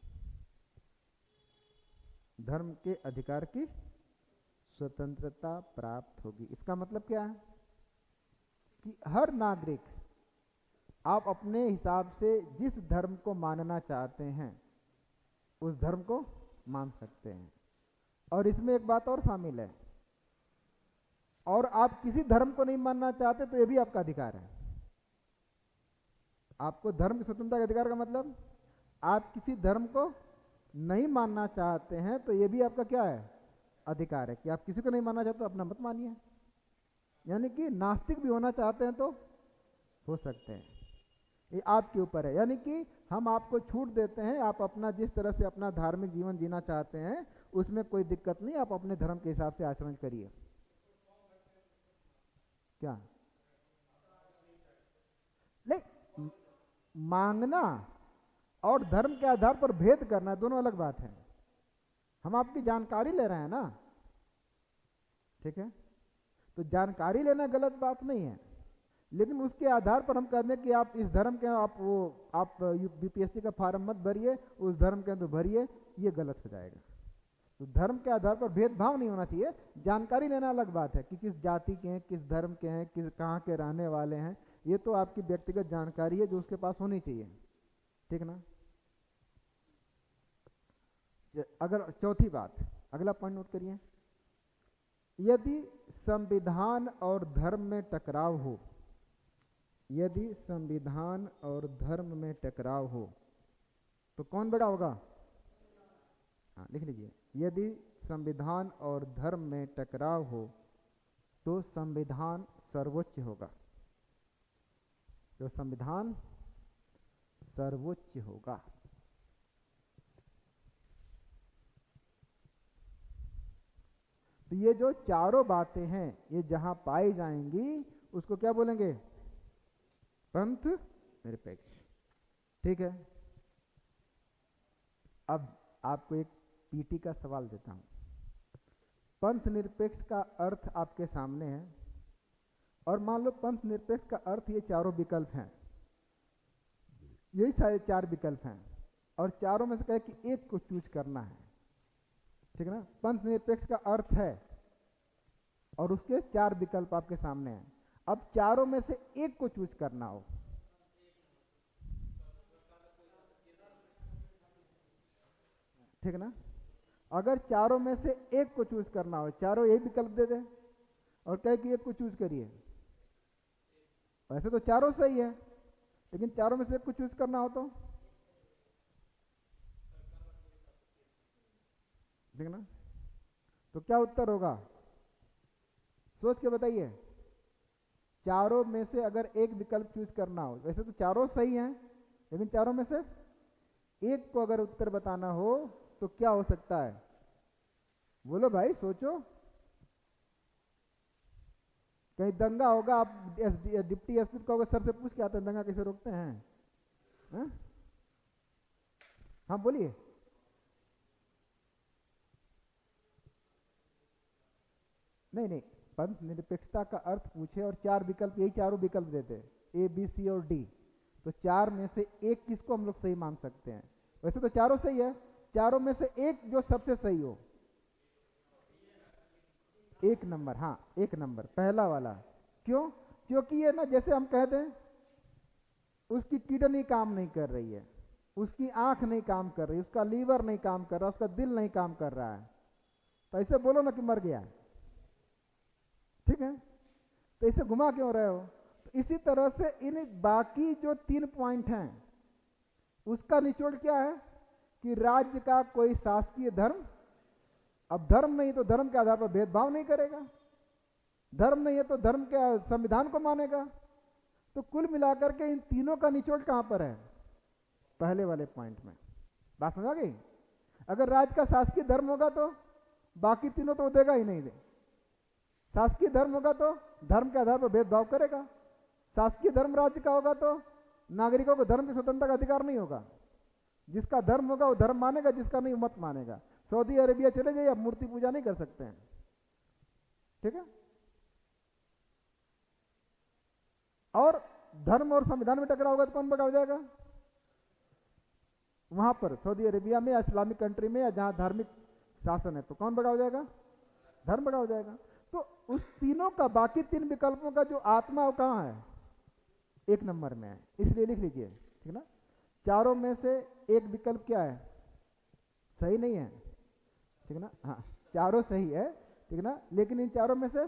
धर्म के अधिकार की स्वतंत्रता प्राप्त होगी। इसका मतलब क्या है कि हर नागरिक, आप अपने हिसाब से जिस धर्म को मानना चाहते हैं उस धर्म को मान सकते हैं, और इसमें एक बात और शामिल है, और आप किसी धर्म को नहीं मानना चाहते तो ये भी आपका अधिकार है। आपको धर्म की स्वतंत्रता का अधिकार का मतलब, आप किसी धर्म को नहीं मानना चाहते हैं तो ये भी आपका क्या है, अधिकार है कि आप किसी को नहीं मानना चाहते तो अपना मत मानिए। यानी कि नास्तिक भी होना चाहते हैं तो हो सकते हैं, ये आपके ऊपर है। यानी कि हम आपको छूट देते हैं, आप अपना जिस तरह से अपना धार्मिक जीवन जीना चाहते हैं उसमें कोई दिक्कत नहीं, आप अपने धर्म के हिसाब से आचरण करिए। क्या नहीं, मांगना और धर्म के आधार पर भेद करना दोनों अलग बात है। हम आपकी जानकारी ले रहे हैं ना, ठीक है, तो जानकारी लेना गलत बात नहीं है, लेकिन उसके आधार पर हम कहते हैं कि आप इस धर्म के आप बीपीएससी का फॉर्म मत भरिए, उस धर्म के अंदर भरिए, ये गलत हो जाएगा। तो धर्म के आधार पर भेदभाव नहीं होना चाहिए। जानकारी लेना अलग बात है कि किस जाति के हैं, किस धर्म के हैं, किस कहाँ के रहने वाले हैं, ये तो आपकी व्यक्तिगत जानकारी है जो उसके पास होनी चाहिए, ठीक ना। अगर चौथी बात, अगला पॉइंट नोट करिए, यदि संविधान और धर्म में टकराव हो, यदि संविधान और धर्म में टकराव हो तो कौन बड़ा होगा? हाँ लिख लीजिए, यदि संविधान और धर्म में टकराव हो तो संविधान सर्वोच्च होगा, तो संविधान सर्वोच्च होगा। तो ये जो चारों बातें हैं ये जहां पाई जाएंगी उसको क्या बोलेंगे? पंथ निरपेक्ष, ठीक है। अब आपको एक पीटी का सवाल देता हूं। पंथ निरपेक्ष का अर्थ आपके सामने है, और मान लो पंथ निरपेक्ष का अर्थ ये चारों विकल्प हैं, यही सारे चार विकल्प हैं, और चारों में से कहे कि एक को चूज करना है, ठीक है ना। पंथ निरपेक्ष का अर्थ है और उसके चार विकल्प आपके सामने हैं। अब चारों में से एक को चूज करना हो, ठीक है ना। अगर चारों में से एक को चूज करना हो, चारों यही विकल्प दे दे और कहे कि एक को चूज करिए, वैसे तो चारों सही है, लेकिन चारों में से एक को चूज करना हो तो, ठीक ना। तो क्या उत्तर होगा, सोच के बताइए। चारों में से अगर एक विकल्प चूज करना हो, वैसे तो चारों सही हैं, लेकिन चारों में से एक को अगर उत्तर बताना हो तो क्या हो सकता है? बोलो भाई, सोचो। कहीं दंगा होगा, आप डिप्टी एसपी को सर से पूछ के आते हैं दंगा कैसे रोकते हैं, हा? हाँ बोलिए। नहीं नहीं, पंथ निरपेक्षता का अर्थ पूछे और चार विकल्प, यही चारों विकल्प देते, ए बी सी और डी, तो चार में से एक किसको हम लोग सही मान सकते हैं? वैसे तो चारों सही है, चारों में से एक जो सबसे सही हो, एक नंबर, हाँ एक नंबर, पहला वाला। क्यों? क्योंकि ये ना, जैसे हम कह दें उसकी किडनी काम नहीं कर रही है, उसकी आंख नहीं काम कर रही, उसका लीवर नहीं काम कर रहा, उसका दिल नहीं काम कर रहा है, तो ऐसे बोलो ना कि मर गया, ठीक है। तो इसे घुमा क्यों रहे हो? तो इसी तरह से इन बाकी जो 3 पॉइंट हैं उसका निचोड़ क्या है कि राज्य का कोई शासकीय धर्म, अब धर्म नहीं तो धर्म के आधार पर भेदभाव नहीं करेगा, धर्म नहीं है तो धर्म के संविधान को मानेगा। तो कुल मिलाकर के इन तीनों का निचोड़ कहां पर है? पहले वाले पॉइंट में। बात समझ आ गई? अगर राज्य का शासकीय धर्म होगा तो बाकी तीनों तो देगा ही नहीं दे। शासकीय धर्म होगा तो धर्म के आधार पर भेदभाव करेगा, शासकीय धर्म राज्य का होगा तो नागरिकों को धर्म की स्वतंत्रता का अधिकार नहीं होगा, जिसका धर्म होगा वो धर्म मानेगा, जिसका नहीं मत मानेगा। सऊदी अरेबिया चले जाइए, आप मूर्ति पूजा नहीं कर सकते हैं, ठीक है। और धर्म और संविधान में टकराव होगा तो कौन बड़ा हो जाएगा? वहां पर सऊदी अरेबिया में या इस्लामिक कंट्री में या जहां धार्मिक शासन है तो कौन बड़ा हो जाएगा? धर्म बड़ा हो जाएगा। तो उस तीनों का, बाकी 3 विकल्पों का जो आत्मा वो कहां है? एक नंबर में है, इसलिए लिख लीजिए, ठीक ना। चारों में से एक विकल्प क्या है? सही नहीं है, ठीक ना। हाँ चारों सही है, ठीक ना, लेकिन इन चारों में से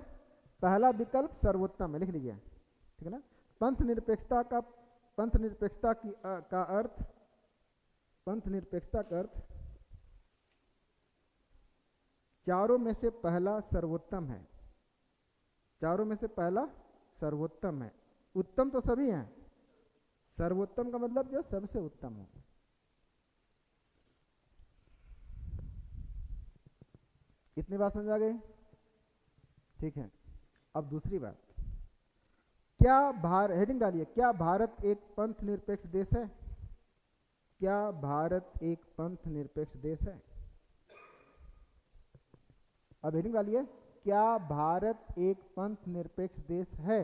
पहला विकल्प सर्वोत्तम है, लिख लीजिए, ठीक है ना। पंथ निरपेक्षता का पंथ निरपेक्षता का अर्थ, पंथ निरपेक्षता का अर्थ चारों में से पहला सर्वोत्तम है। चारों में से पहला सर्वोत्तम है। उत्तम तो सभी हैं, सर्वोत्तम का मतलब जो सबसे उत्तम हो। इतनी बात समझ आ गई? ठीक है। अब दूसरी बात, क्या हेडिंग डालिए, क्या भारत एक पंथ निरपेक्ष देश है? क्या भारत एक पंथ निरपेक्ष देश है? अब हेडिंग डालिए, क्या भारत एक पंथ निरपेक्ष देश है?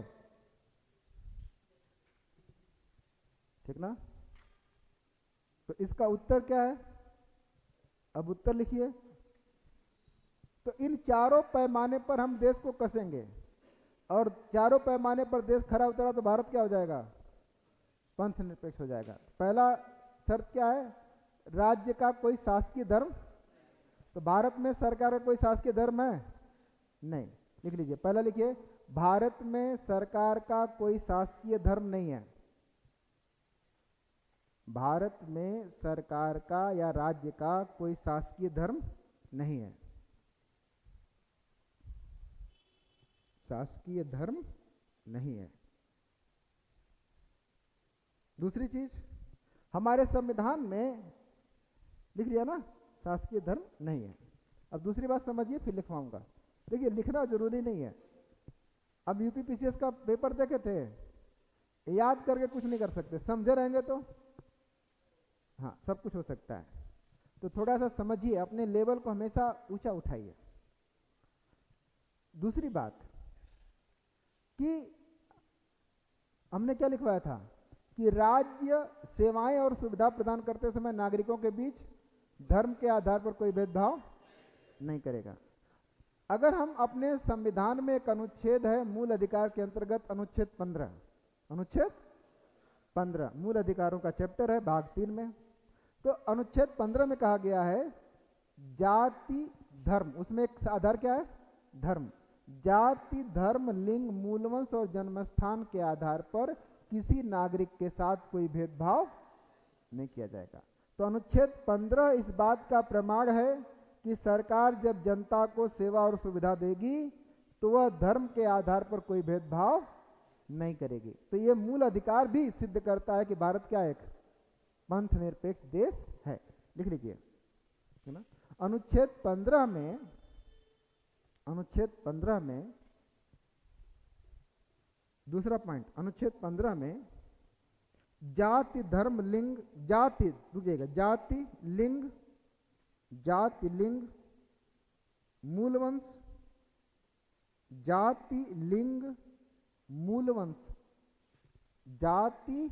ठीक ना? तो इसका उत्तर क्या है? अब उत्तर लिखिए। तो इन चारों पैमाने पर हम देश को कसेंगे और चारों पैमाने पर देश खरा उतरा तो भारत क्या हो जाएगा? पंथ निरपेक्ष हो जाएगा। पहला शर्त क्या है? राज्य का कोई शासकीय धर्म। तो भारत में सरकार का कोई शासकीय धर्म है? नहीं। लिख लीजिए, पहला लिखिए, भारत में सरकार का कोई शासकीय धर्म नहीं है। भारत में सरकार का या राज्य का कोई शासकीय धर्म नहीं है। शासकीय धर्म नहीं है। दूसरी चीज, हमारे संविधान में लिख लिया ना, शासकीय धर्म नहीं है। अब दूसरी बात समझिए, फिर लिखवाऊंगा। देखिए, लिखना जरूरी नहीं है। अब यूपीपीसीएस का पेपर देखे थे, याद करके कुछ नहीं कर सकते, समझे रहेंगे तो हाँ सब कुछ हो सकता है। तो थोड़ा सा समझिए, अपने लेवल को हमेशा ऊंचा उठाइए। दूसरी बात कि हमने क्या लिखवाया था कि राज्य सेवाएं और सुविधा प्रदान करते समय नागरिकों के बीच धर्म के आधार पर कोई भेदभाव नहीं करेगा। अगर हम अपने संविधान में एक अनुच्छेद है मूल अधिकार के अंतर्गत, अनुच्छेद 15, अनुच्छेद 15 मूल अधिकारों का चैप्टर है, भाग 3 में। तो अनुच्छेद 15 में कहा गया है जाति धर्म, उसमें एक आधार क्या है? धर्म। जाति धर्म लिंग मूलवंश और जन्मस्थान के आधार पर किसी नागरिक के साथ कोई भेदभाव नहीं किया जाएगा। तो अनुच्छेद 15 इस बात का प्रमाण है कि सरकार जब जनता को सेवा और सुविधा देगी तो वह धर्म के आधार पर कोई भेदभाव नहीं करेगी। तो यह मूल अधिकार भी सिद्ध करता है कि भारत क्या एक पंथ निरपेक्ष देश है। लिख लीजिए, है ना? अनुच्छेद 15 में, अनुच्छेद 15 में दूसरा पॉइंट, अनुच्छेद 15 में जाति धर्म लिंग, जाति रुकिएगा, जाति लिंग, जाति लिंग मूलवंश, जाति लिंग मूलवंश, जाति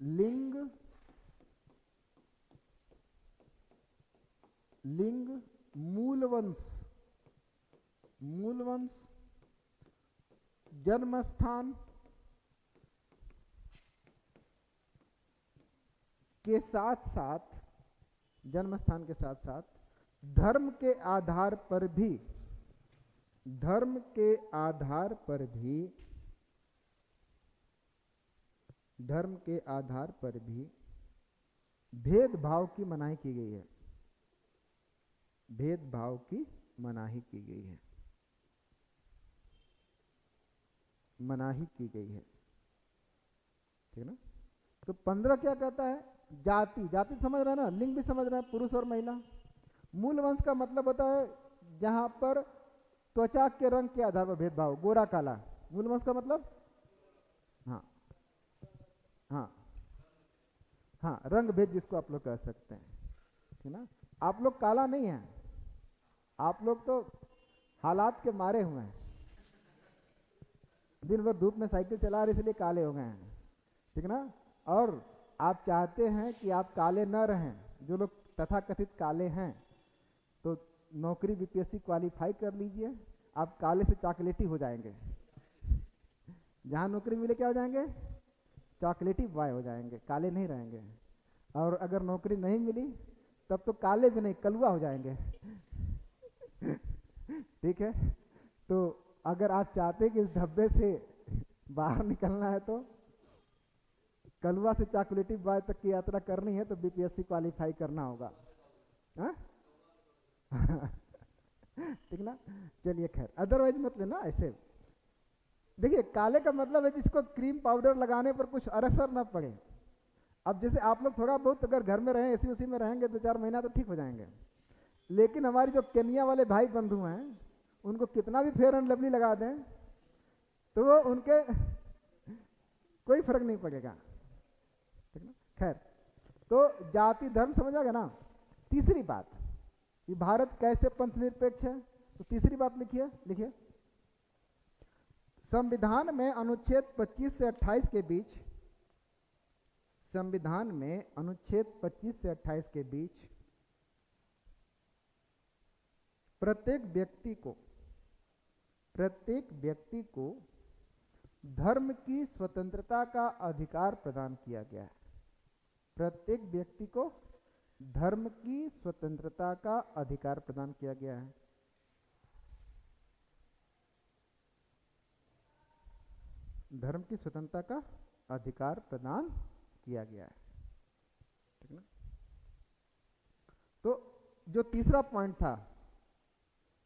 लिंग लिंग मूलवंश, मूलवंश जन्मस्थान के साथ साथ, जन्मस्थान के साथ साथ धर्म के आधार पर भी, धर्म के आधार पर भी, धर्म के आधार पर भी भेदभाव की मनाही की गई है। भेदभाव की मनाही की गई है, मनाही की गई है। ठीक है ना? तो 15 क्या कहता है? जाति, जाति समझ रहे हैं ना, लिंग भी समझ रहे हैं, पुरुष और महिला। मूल वंश का मतलब होता है जहां पर त्वचा के रंग के आधार पर भेदभाव, गोरा काला, मूल वंश का मतलब हाँ हाँ हाँ, रंग भेद जिसको आप लोग कह सकते हैं। ठीक ना? आप लोग काला नहीं है, आप लोग तो हालात के मारे हुए हैं, दिन भर धूप में साइकिल चला रहे इसलिए काले हो गए हैं। ठीक ना? और आप चाहते हैं कि आप काले न रहें, जो लोग तथाकथित काले हैं, तो नौकरी बीपीएससी क्वालिफाई कर लीजिए, आप काले से चॉकलेटी हो जाएंगे। जहाँ नौकरी मिले क्या हो जाएंगे? चॉकलेटी बॉय हो जाएंगे, काले नहीं रहेंगे। और अगर नौकरी नहीं मिली तब तो काले भी नहीं, कलुआ हो जाएंगे। ठीक है? तो अगर आप चाहते कि इस धब्बे से बाहर निकलना है तो कलवा से चॉकलेटी बाय तक की यात्रा करनी है तो बीपीएससी क्वालिफाई करना होगा। हाँ? ठीक ना। चलिए खैर, अदरवाइज मत लेना ऐसे। देखिए काले का मतलब है जिसको क्रीम पाउडर लगाने पर कुछ असर ना पड़े। अब जैसे आप लोग थोड़ा बहुत अगर घर में रहें, एसी उसी में रहेंगे 2-4 महीना तो ठीक हो जाएंगे, लेकिन हमारी जो केनिया वाले भाई बंधु हैं उनको कितना भी फेयर एंड लवली लगा दें तो वो उनके कोई फर्क नहीं पड़ेगा। ठीक ना। खैर, तो जाति धर्म समझ आ गया ना। तीसरी बात कि भारत कैसे पंथ निरपेक्ष है, तो तीसरी बात लिखिए, लिखिए संविधान में अनुच्छेद 25 से 28 के बीच, संविधान में अनुच्छेद 25 से 28 के बीच प्रत्येक व्यक्ति को धर्म की स्वतंत्रता का अधिकार प्रदान किया गया है। प्रत्येक व्यक्ति को धर्म की स्वतंत्रता का अधिकार प्रदान किया गया है। धर्म की स्वतंत्रता का अधिकार प्रदान किया गया है। ठीक ना। तो जो तीसरा पॉइंट था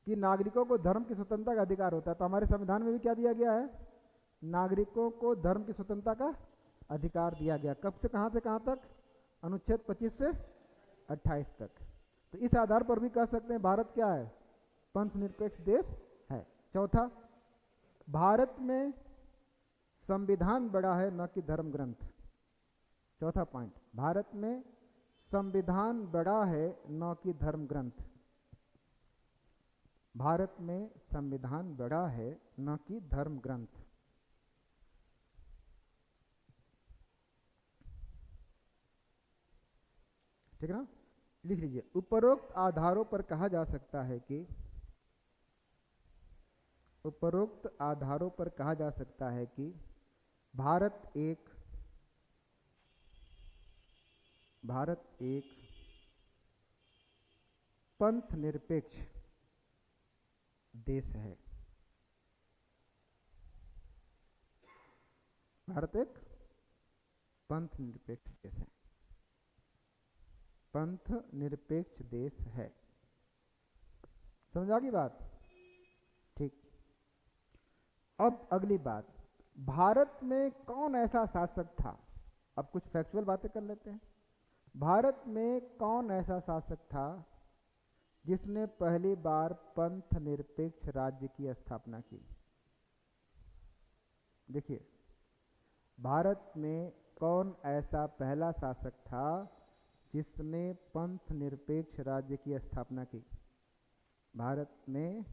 कि नागरिकों को धर्म की स्वतंत्रता का अधिकार होता है, तो हमारे संविधान में भी क्या दिया गया है, नागरिकों को धर्म की स्वतंत्रता का अधिकार दिया गया। कब से कहां तक, अनुच्छेद 25 से 28 तक। तो इस आधार पर भी कह सकते हैं भारत क्या है, पंथ निरपेक्ष देश है। चौथा, भारत में संविधान बड़ा है न कि धर्म ग्रंथ। चौथा पॉइंट, भारत में संविधान बड़ा है न कि धर्म ग्रंथ। भारत में संविधान बड़ा है न कि धर्म ग्रंथ। ठीक है ना। लिख लीजिए, उपरोक्त आधारों पर कहा जा सकता है कि, उपरोक्त आधारों पर कहा जा सकता है कि भारत एक पंथ निरपेक्ष देश है। भारत एक पंथ निरपेक्ष देश है। पंथ निरपेक्ष देश है। समझ आ गई बात। ठीक। अब अगली बात, भारत में कौन ऐसा शासक था। अब कुछ फैक्चुअल बातें कर लेते हैं। भारत में कौन ऐसा शासक था जिसने पहली बार पंथ निरपेक्ष राज्य की स्थापना की। देखिए, भारत में कौन ऐसा पहला शासक था जिसने पंथ निरपेक्ष राज्य की स्थापना की। भारत में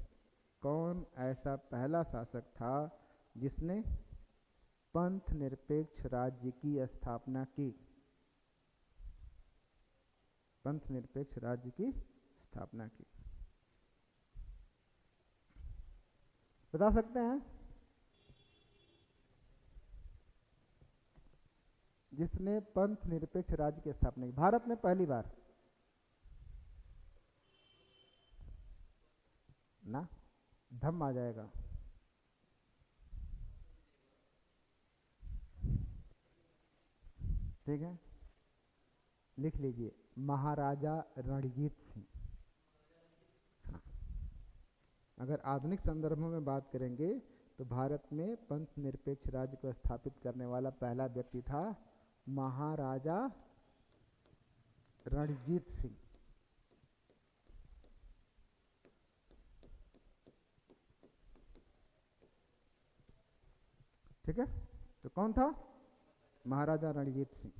कौन ऐसा पहला शासक था जिसने पंथ निरपेक्ष राज्य की स्थापना की। पंथ निरपेक्ष राज्य की स्थापना की, बता सकते हैं। जिसने पंथ निरपेक्ष राज्य की स्थापना की भारत में पहली बार ना, धम आ जाएगा। ठीक है, लिख लीजिए, महाराजा रणजीत सिंह। हाँ, अगर आधुनिक संदर्भों में बात करेंगे तो भारत में पंथ निरपेक्ष राज्य को स्थापित करने वाला पहला व्यक्ति था महाराजा रणजीत सिंह। ठीक है, तो कौन था, महाराजा रणजीत सिंह।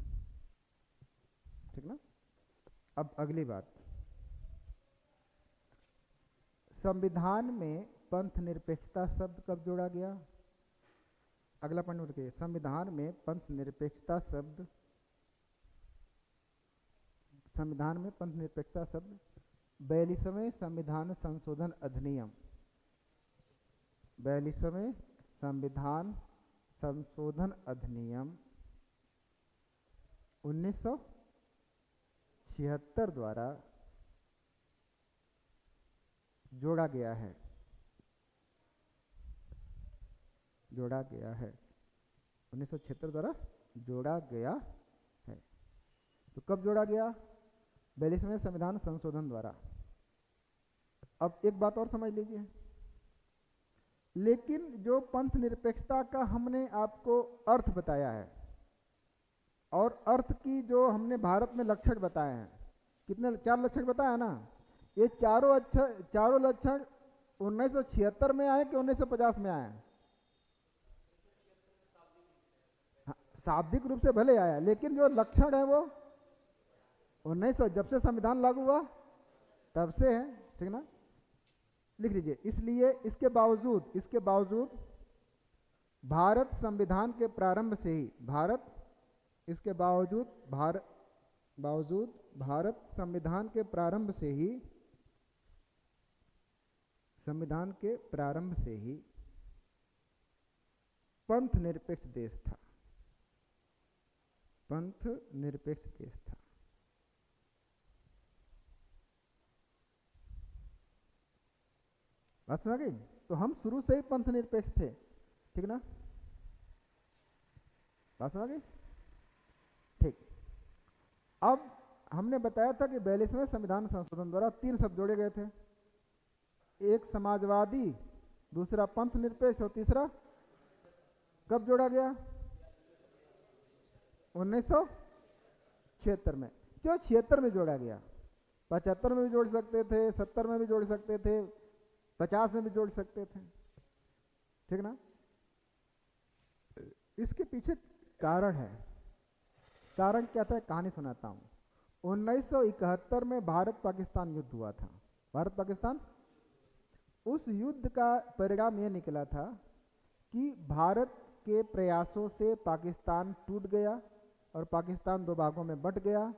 ठीक ना। अब अगली बात, संविधान में पंथ निरपेक्षता शब्द कब जोड़ा गया। अगला पॉइंट रखिए, संविधान में पंथ निरपेक्षता शब्द, संविधान में पंथ निरपेक्षता शब्द 42वें संविधान संशोधन अधिनियम, 42वें संविधान संशोधन अधिनियम 1976 द्वारा जोड़ा गया है। जोड़ा गया है 1976 द्वारा जोड़ा गया है। तो कब जोड़ा गया? 42वें संविधान संशोधन द्वारा। अब एक बात और समझ लीजिए, लेकिन जो पंथ निरपेक्षता का हमने आपको अर्थ बताया है और अर्थ की जो हमने भारत में लक्षण बताए हैं, कितने 4 लक्षण बताया ना, ये चारों लक्षण 1976 में आए कि 1950 में आए? हाँ, शाब्दिक रूप से भले आया, लेकिन जो लक्षण है वो 1900 जब से संविधान लागू हुआ तब से है, ठीक ना? लिख लीजिए। इसलिए इसके बावजूद भारत संविधान के प्रारंभ से ही इसके बावजूद भारत संविधान के प्रारंभ से ही पंथ निरपेक्ष देश था। बात सुना गई? तो हम शुरू से ही पंथ निरपेक्ष थे, ठीक ना? बात सुना गई? ठीक। अब हमने बताया था कि 42वें संविधान संशोधन द्वारा 3 शब्द जोड़े गए थे, एक समाजवादी, दूसरा पंथ निरपेक्ष और तीसरा कब जोड़ा गया? 1976 में। क्यों 76 में जोड़ा गया? 75 में भी जोड़ सकते थे, 70 में भी जोड़ सकते थे, 50 में भी जोड़ सकते थे, ठीक ना? इसके पीछे कारण है। कारण क्या था? कहानी सुनाता हूं। 1971 में भारत पाकिस्तान युद्ध हुआ था। भारत पाकिस्तान, उस युद्ध का परिणाम यह निकला था कि भारत के प्रयासों से पाकिस्तान टूट गया और पाकिस्तान 2 भागों में बंट गया।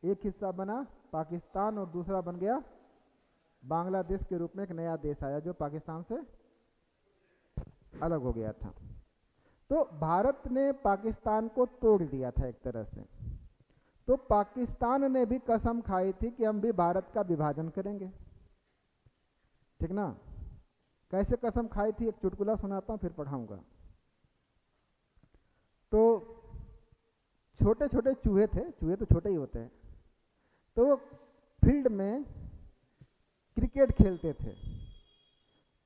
एक हिस्सा बना पाकिस्तान और दूसरा बन गया बांग्लादेश के रूप में एक नया देश आया जो पाकिस्तान से अलग हो गया था। तो भारत ने पाकिस्तान को तोड़ दिया था एक तरह से। तो पाकिस्तान ने भी कसम खाई थी कि हम भी भारत का विभाजन करेंगे, ठीक ना? कैसे कसम खाई थी? एक चुटकुला सुनाता हूं फिर पढ़ाऊंगा। तो छोटे छोटे चूहे थे, चूहे तो छोटे ही होते हैं, तो वो फील्ड में क्रिकेट खेलते थे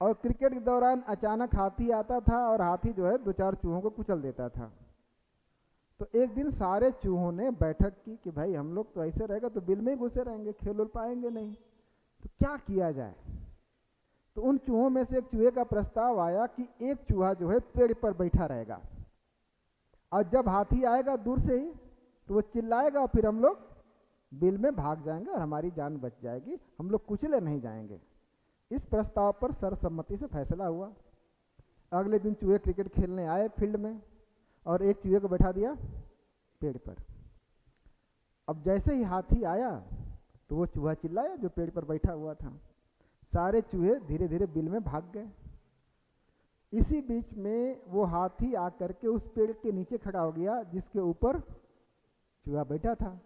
और क्रिकेट के दौरान अचानक हाथी आता था और हाथी जो है 2-4 चूहों को कुचल देता था। तो एक दिन सारे चूहों ने बैठक की कि भाई हम लोग तो ऐसे रहेगा तो बिल में ही घुसे रहेंगे, खेल उल पाएंगे नहीं, तो क्या किया जाए? तो उन चूहों में से एक चूहे का प्रस्ताव आया कि एक चूहा जो है पेड़ पर बैठा रहेगा और जब हाथी आएगा दूर से ही तो वो चिल्लाएगा और फिर हम लोग बिल में भाग जाएंगे और हमारी जान बच जाएगी, हम लोग कुचले नहीं जाएंगे। इस प्रस्ताव पर सर्वसम्मति से फैसला हुआ। अगले दिन चूहे क्रिकेट खेलने आए फील्ड में और एक चूहे को बैठा दिया पेड़ पर। अब जैसे ही हाथी आया तो वो चूहा चिल्लाया जो पेड़ पर बैठा हुआ था, सारे चूहे धीरे धीरे बिल में भाग गए। इसी बीच में वो हाथी आकर के उस पेड़ के नीचे खड़ा हो गया जिसके ऊपर चूहा बैठा था।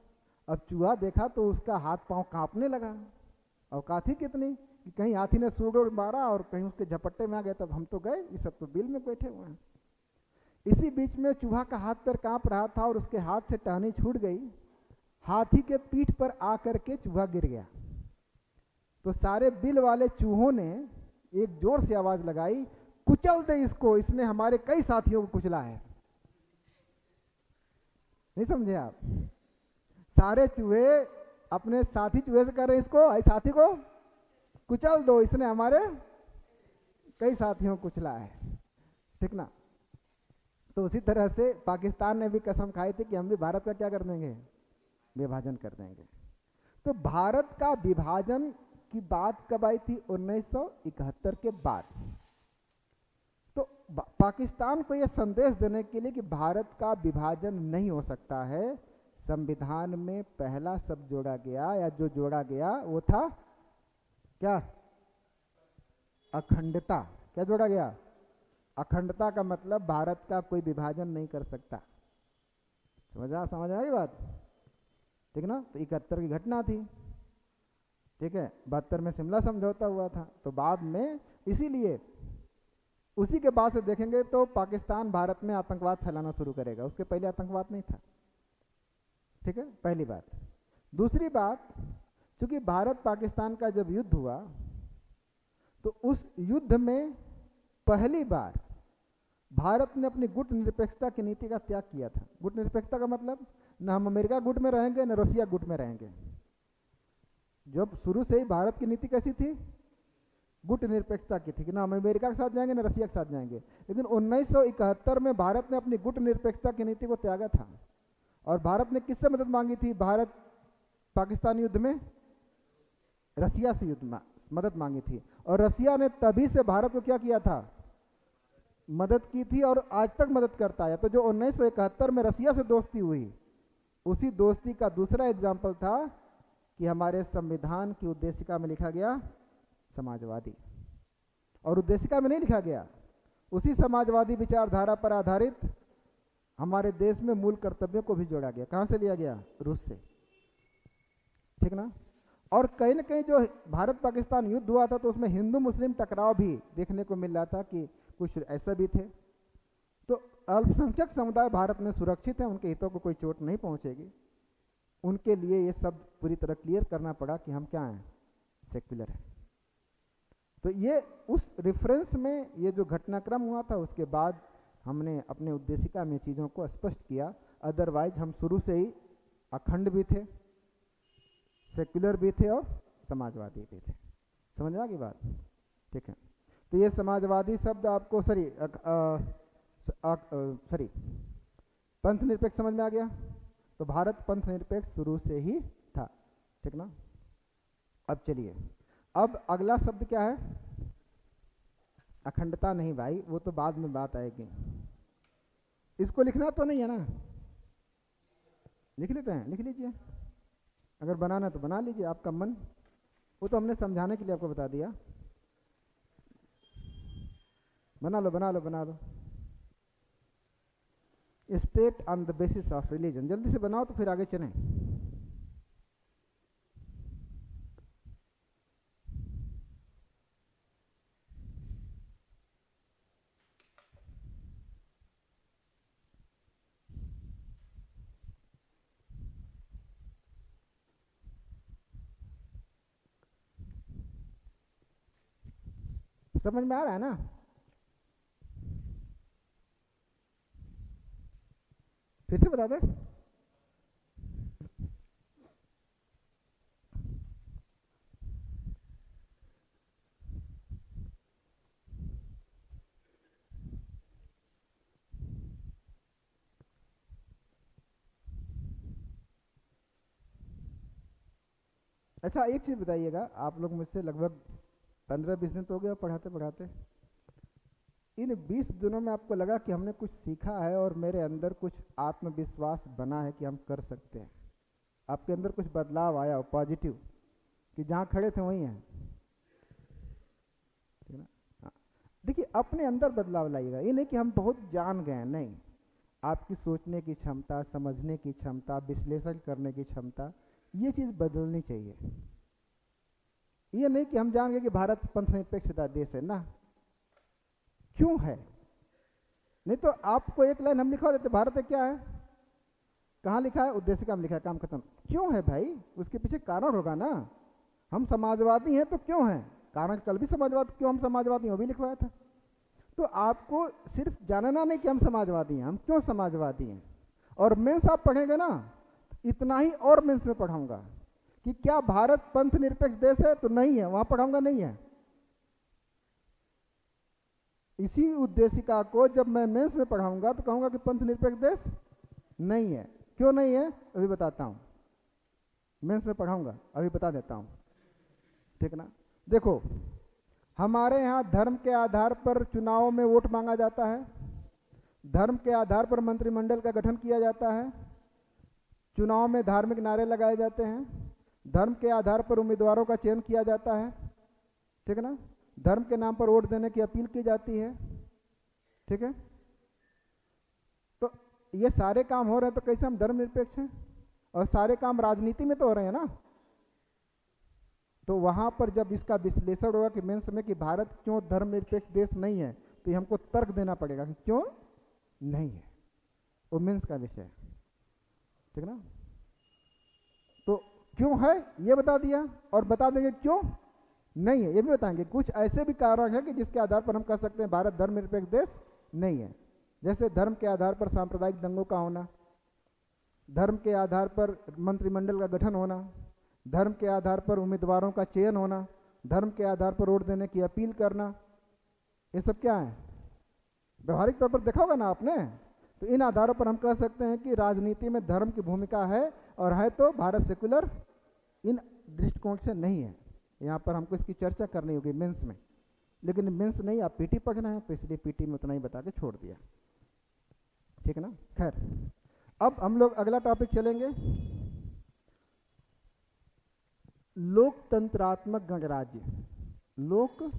अब चूहा देखा तो उसका हाथ पांव कांपने लगा। औकात ही कितनी कि कहीं हाथी ने सूंड मारा और कहीं उसके झपट्टे में आ गया, तब हम तो गए, ये सब तो बिल में बैठे हुए हैं। इसी बीच में चूहा का हाथ पैर कांप रहा था और उसके हाथ से टहनी छूट गई। हाथी के पीठ पर आकर के चूहा गिर गया। तो सारे बिल वाले चूहों ने एक जोर से आवाज लगाई, कुचल दे इसको, इसने हमारे कई साथियों को कुचला है। नहीं समझे आप? सारे चूहे अपने साथी चूहे से कह रहे इसको, साथी को कुचल दो, इसने हमारे कई साथियों को कुचला है, ठीक ना? तो उसी तरह से पाकिस्तान ने भी कसम खाई थी कि हम भी भारत का क्या कर देंगे? विभाजन कर देंगे। तो भारत का विभाजन की बात कब आई थी? 1971 के बाद। तो पाकिस्तान को यह संदेश देने के लिए कि भारत का विभाजन नहीं हो सकता है, संविधान में पहला शब्द जोड़ा गया या जो जोड़ा गया वो था क्या? अखंडता। क्या जोड़ा गया? अखंडता का मतलब भारत का कोई विभाजन नहीं कर सकता। समझ आई बात? ठीक ना? तो 71 की घटना थी, ठीक है। 72 में शिमला समझौता हुआ था। तो बाद में इसीलिए उसी के बाद से देखेंगे तो पाकिस्तान भारत में आतंकवाद फैलाना शुरू करेगा, उसके पहले आतंकवाद नहीं था। ठीक है, पहली बात। दूसरी बात, चूंकि भारत पाकिस्तान का जब युद्ध हुआ तो उस युद्ध में पहली बार भारत ने अपनी गुट निरपेक्षता की नीति का त्याग किया था। गुट निरपेक्षता का मतलब न हम अमेरिका गुट में रहेंगे न रसिया गुट में रहेंगे। जब शुरू से ही भारत की नीति कैसी थी, गुट निरपेक्षता की थी कि ना हम अमेरिका के साथ जाएंगे ना रसिया के साथ जाएंगे। लेकिन 1971 में भारत ने अपनी गुट निरपेक्षता की नीति को त्यागा था। और भारत ने किससे मदद मांगी थी? भारत पाकिस्तान युद्ध में रसिया से मदद मांगी थी। और रसिया ने तभी से भारत को क्या किया था? मदद की थी और आज तक मदद करता है। तो जो 1971 में रसिया से दोस्ती हुई, उसी दोस्ती का दूसरा एग्जाम्पल था कि हमारे संविधान की उद्देशिका में लिखा गया समाजवादी। और उद्देशिका में नहीं लिखा गया, उसी समाजवादी विचारधारा पर आधारित हमारे देश में मूल कर्तव्यों को भी जोड़ा गया। कहाँ से लिया गया? रूस से। ठीक ना? और कहीं ना कहीं जो भारत पाकिस्तान युद्ध हुआ था तो उसमें हिंदू मुस्लिम टकराव भी देखने को मिल रहा था कि कुछ ऐसे भी थे। तो अल्पसंख्यक समुदाय भारत में सुरक्षित है, उनके हितों को कोई चोट नहीं पहुंचेगी। उनके लिए ये सब पूरी तरह क्लियर करना पड़ा कि हम क्या हैं? सेक्युलर हैं। तो ये उस रेफरेंस में ये जो घटनाक्रम हुआ था उसके बाद हमने अपने उद्देशिका में चीज़ों को स्पष्ट किया। अदरवाइज हम शुरू से ही अखंड भी थे, सेक्युलर भी थे और समाजवादी भी थे। समझ में आ गई बात? ठीक है। तो ये समाजवादी शब्द आपको पंथ निरपेक्ष समझ में आ गया? तो भारत पंथ निरपेक्ष शुरू से ही था। ठीक ना? अब चलिए, अब अगला शब्द क्या है? अखंडता नहीं भाई, वो तो बाद में बात आएगी। इसको लिखना तो नहीं है ना? लिख लेते हैं? लिख लीजिए, अगर बनाना तो बना लीजिए, आपका मन। वो तो हमने समझाने के लिए आपको बता दिया। बना लो बना लो बना लो। State on the basis of religion. जल्दी से बनाओ तो फिर आगे चलें। समझ में आ रहा है ना? फिर से बता दे। अच्छा, एक चीज बताइएगा, आप लोग मुझसे लगभग 15-20 दिन तो हो गया पढ़ाते पढ़ाते। इन 20 दिनों में आपको लगा कि हमने कुछ सीखा है और मेरे अंदर कुछ आत्मविश्वास बना है कि हम कर सकते हैं? आपके अंदर कुछ बदलाव आया हो पॉजिटिव, कि जहाँ खड़े थे वहीं हैं? ठीक ना? हाँ, देखिए, अपने अंदर बदलाव लाइएगा। ये नहीं कि हम बहुत जान गए, नहीं। आपकी सोचने की क्षमता, समझने की क्षमता, विश्लेषण करने की क्षमता, ये चीज़ बदलनी चाहिए। ये नहीं कि हम जान गए कि भारत पंथ निरपेक्षता देश है ना। क्यों है? नहीं तो आपको एक लाइन हम लिखवा देते, भारत है क्या है? कहाँ लिखा है? उद्देशिका में लिखा है, काम खत्म। क्यों है भाई? उसके पीछे कारण होगा ना। हम समाजवादी हैं तो क्यों हैं? कारण कल भी समाजवाद, क्यों हम समाजवादी हैं वो भी लिखवाया था। तो आपको सिर्फ जानना नहीं कि हम समाजवादी हैं, हम क्यों समाजवादी हैं। और मेंस आप पढ़ेंगे ना, इतना ही और मेंस में पढ़ाऊंगा कि क्या भारत पंथ निरपेक्ष देश है? तो नहीं है, वहां पढ़ाऊंगा नहीं है। इसी उद्देशिका को जब मैं मेंस में पढ़ाऊंगा तो कहूंगा कि पंथ निरपेक्ष देश नहीं है। क्यों नहीं है अभी बताता हूं, मेंस में पढ़ाऊंगा, अभी बता देता हूं। ठीक ना? देखो, हमारे यहाँ धर्म के आधार पर चुनाव में वोट मांगा जाता है, धर्म के आधार पर मंत्रिमंडल का गठन किया जाता है, चुनाव में धार्मिक नारे लगाए जाते हैं, धर्म के आधार पर उम्मीदवारों का चयन किया जाता है। ठीक है ना? धर्म के नाम पर वोट देने की अपील की जाती है। ठीक है? तो ये सारे काम हो रहे हैं तो कैसे हम धर्मनिरपेक्ष हैं? और सारे काम राजनीति में तो हो रहे हैं ना। तो वहां पर जब इसका विश्लेषण होगा कि मेंस में कि भारत क्यों धर्मनिरपेक्ष देश नहीं है, तो ये हमको तर्क देना पड़ेगा कि क्यों नहीं है, वो मीन्स का विषय है, ठीक ना। तो क्यों है ये बता दिया, और बता देंगे क्यों नहीं है ये भी बताएंगे। कुछ ऐसे भी कारण है कि जिसके आधार पर हम कह सकते हैं भारत धर्मनिरपेक्ष देश नहीं है, जैसे धर्म के आधार पर सांप्रदायिक दंगों का होना, धर्म के आधार पर मंत्रिमंडल का गठन होना, धर्म के आधार पर उम्मीदवारों का चयन होना, धर्म के आधार पर वोट देने की अपील करना, ये सब क्या है, व्यवहारिक तौर पर देखा होगा ना आपने। तो इन आधारों पर हम कह सकते हैं कि राजनीति में धर्म की भूमिका है, और है तो भारत सेकुलर इन दृष्टिकोण से नहीं है। यहाँ पर हमको इसकी चर्चा करनी होगी मेंस में, लेकिन मेंस नहीं, आप पीटी पढ़ना है तो इसलिए पीटी में उतना ही बता के छोड़ दिया, ठीक है ना। खैर, अब हम लोग अगला टॉपिक चलेंगे, लोकतंत्रात्मक गणराज्य। लोकतंत्रात्मक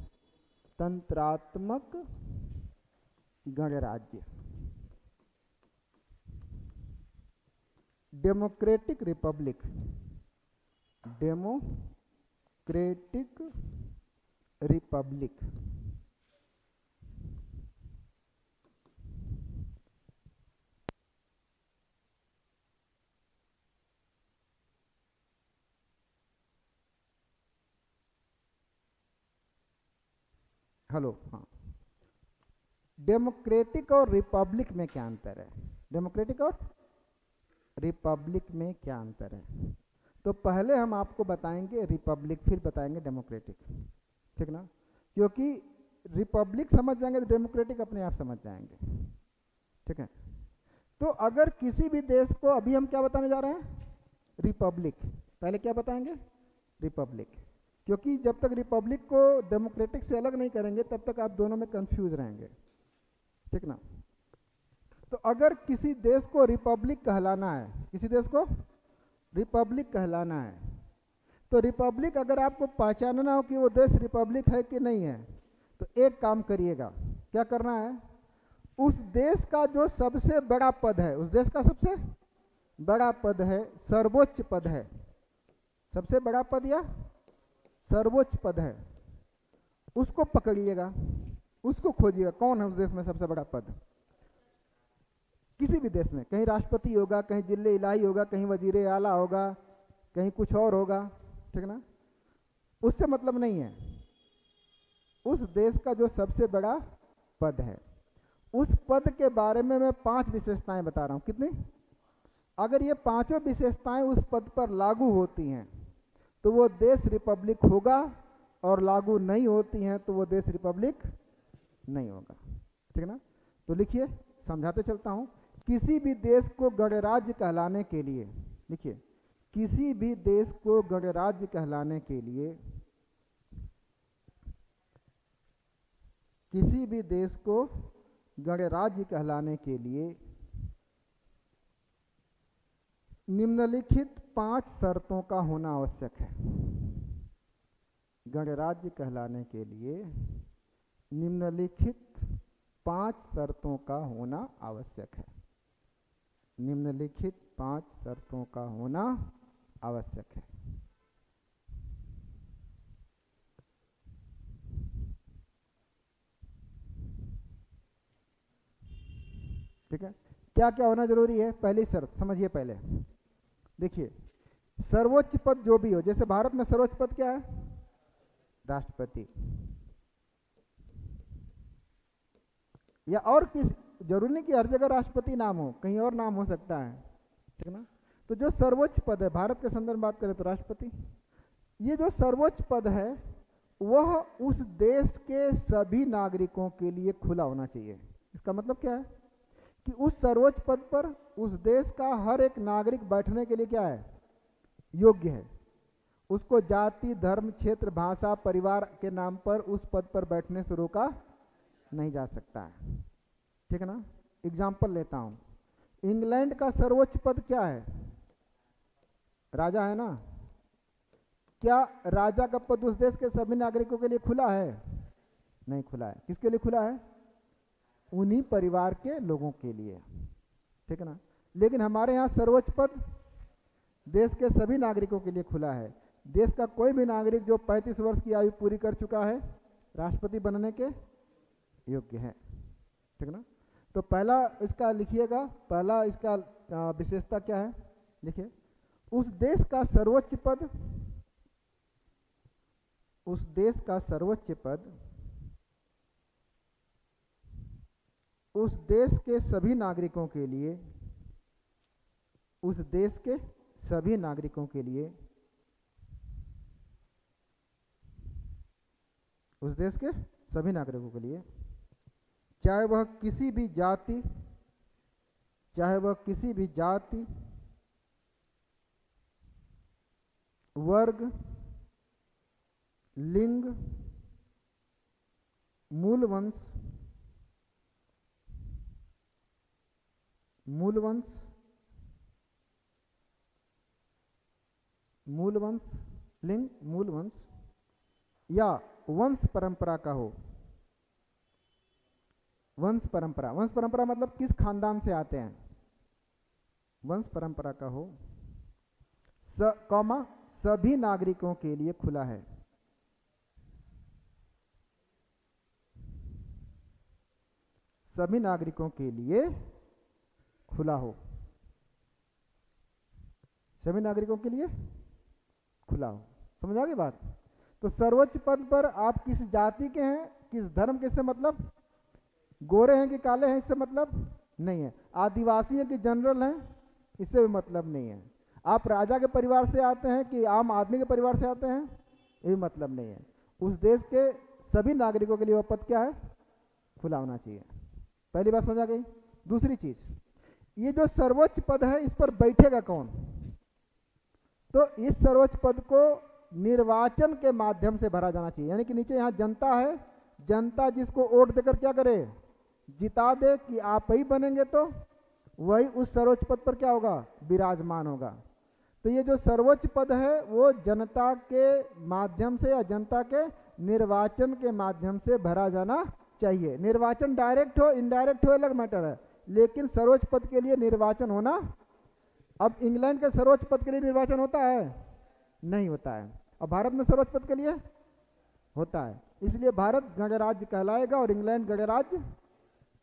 गणराज्य, democratic Republic, democratic Republic. Hello, हाँ, डेमोक्रेटिक और रिपब्लिक में क्या अंतर है, डेमोक्रेटिक और रिपब्लिक में क्या अंतर है। तो पहले हम आपको बताएंगे रिपब्लिक, फिर बताएंगे डेमोक्रेटिक, ठीक ना, क्योंकि रिपब्लिक समझ जाएंगे तो डेमोक्रेटिक अपने आप समझ जाएंगे, ठीक है। तो अगर किसी भी देश को, अभी हम क्या बताने जा रहे हैं, रिपब्लिक, पहले क्या बताएंगे, रिपब्लिक, क्योंकि जब तक रिपब्लिक को डेमोक्रेटिक से अलग नहीं करेंगे तब तक आप दोनों में कंफ्यूज रहेंगे, ठीक ना। तो अगर किसी देश को रिपब्लिक कहलाना है, किसी देश को रिपब्लिक कहलाना है, तो रिपब्लिक अगर आपको पहचानना हो कि वो देश रिपब्लिक है कि नहीं है, तो एक काम करिएगा, क्या करना है, उस देश का जो सबसे बड़ा पद है, उस देश का सबसे बड़ा पद है, सर्वोच्च पद है, सबसे बड़ा पद या सर्वोच्च पद है, उसको पकड़िएगा, उसको खोजिएगा, कौन है उस देश में सबसे बड़ा पद। किसी भी देश में, कहीं राष्ट्रपति होगा, कहीं जिले इलाही होगा, कहीं वजीरे आला होगा, कहीं कुछ और होगा, ठीक ना, उससे मतलब नहीं है। उस देश का जो सबसे बड़ा पद है, उस पद के बारे में मैं 5 विशेषताएं बता रहा हूं। कितनी? अगर ये 5 विशेषताएं उस पद पर लागू होती हैं तो वो देश रिपब्लिक होगा, और लागू नहीं होती हैं तो वो देश रिपब्लिक नहीं होगा, ठीक है ना। तो लिखिए, समझाते चलता हूं। किसी भी देश को गणराज्य कहलाने के लिए, लिखिए, किसी भी देश को गणराज्य कहलाने के लिए, किसी भी देश को गणराज्य कहलाने के लिए निम्नलिखित 5 शर्तों का होना आवश्यक है। गणराज्य कहलाने के लिए निम्नलिखित 5 शर्तों का होना आवश्यक है। निम्नलिखित 5 शर्तों का होना आवश्यक है। ठीक है, क्या क्या होना जरूरी है? पहली शर्त समझिए पहले, देखिए, सर्वोच्च पद जो भी हो, जैसे भारत में सर्वोच्च पद क्या है? राष्ट्रपति, या और किस, जरूरी नहीं कि हर जगह राष्ट्रपति नाम हो, कहीं और नाम हो सकता है, ठीक ना। तो जो सर्वोच्च पद है, भारत के संदर्भ में बात करें तो राष्ट्रपति, ये जो सर्वोच्च पद है वह उस देश के सभी नागरिकों के लिए खुला होना चाहिए। इसका मतलब क्या है कि उस सर्वोच्च पद पर उस देश का हर एक नागरिक बैठने के लिए क्या है? योग्य है। उसको जाति, धर्म, क्षेत्र, भाषा, परिवार के नाम पर उस पद पर बैठने से रोका नहीं जा सकता है, ठीक है ना। एग्जाम्पल लेता हूं, इंग्लैंड का सर्वोच्च पद क्या है? राजा है ना। क्या राजा का पद उस देश के सभी नागरिकों के लिए खुला है? नहीं खुला है। किसके लिए खुला है? उन्हीं परिवार के लोगों के लिए, ठीक है ना। लेकिन हमारे यहाँ सर्वोच्च पद देश के सभी नागरिकों के लिए खुला है। देश का कोई भी नागरिक जो 35 वर्ष की आयु पूरी कर चुका है राष्ट्रपति बनने के योग्य है। ठीक ना। तो पहला इसका लिखिएगा, पहला इसका विशेषता क्या है, देखिए, उस देश का सर्वोच्च पद, उस देश का सर्वोच्च पद उस देश के सभी नागरिकों के लिए, उस देश के सभी नागरिकों के लिए, उस देश के सभी नागरिकों के लिए, चाहे वह किसी भी जाति, चाहे वह किसी भी जाति, वर्ग, लिंग, मूल वंश, मूल वंश, मूल वंश, लिंग, मूल वंश या वंश परंपरा का हो। वंश परंपरा, वंश परंपरा मतलब किस खानदान से आते हैं, वंश परंपरा का हो, सभी नागरिकों के लिए खुला है। सभी नागरिकों के लिए खुला हो, सभी नागरिकों के लिए खुला हो। समझ आ गई बात। तो सर्वोच्च पद पर आप किस जाति के हैं, किस धर्म के, से मतलब गोरे हैं कि काले हैं, इससे मतलब नहीं है। आदिवासी हैं कि जनरल हैं, इससे भी मतलब नहीं है। आप राजा के परिवार से आते हैं कि आम आदमी के परिवार से आते हैं, ये भी मतलब नहीं है। उस देश के सभी नागरिकों के लिए वह पद क्या है, खुला होना चाहिए। पहली बात समझ आ गई। दूसरी चीज, ये जो सर्वोच्च पद है इस पर बैठेगा कौन, तो इस सर्वोच्च पद को निर्वाचन के माध्यम से भरा जाना चाहिए। यानी कि नीचे यहाँ जनता है, जनता जिसको वोट देकर क्या करे, जिता दे कि आप ही बनेंगे, तो वही उस सर्वोच्च पद पर क्या होगा, विराजमान होगा। तो ये जो सर्वोच्च पद है वो जनता के माध्यम से या जनता के निर्वाचन के माध्यम से भरा जाना चाहिए। निर्वाचन डायरेक्ट हो इनडायरेक्ट हो अलग मैटर है, लेकिन सर्वोच्च पद के लिए निर्वाचन होना। अब इंग्लैंड के सर्वोच्च पद के लिए निर्वाचन होता है, नहीं होता है। और भारत में सर्वोच्च पद के लिए होता है, इसलिए भारत गणराज्य कहलाएगा और इंग्लैंड गणराज्य।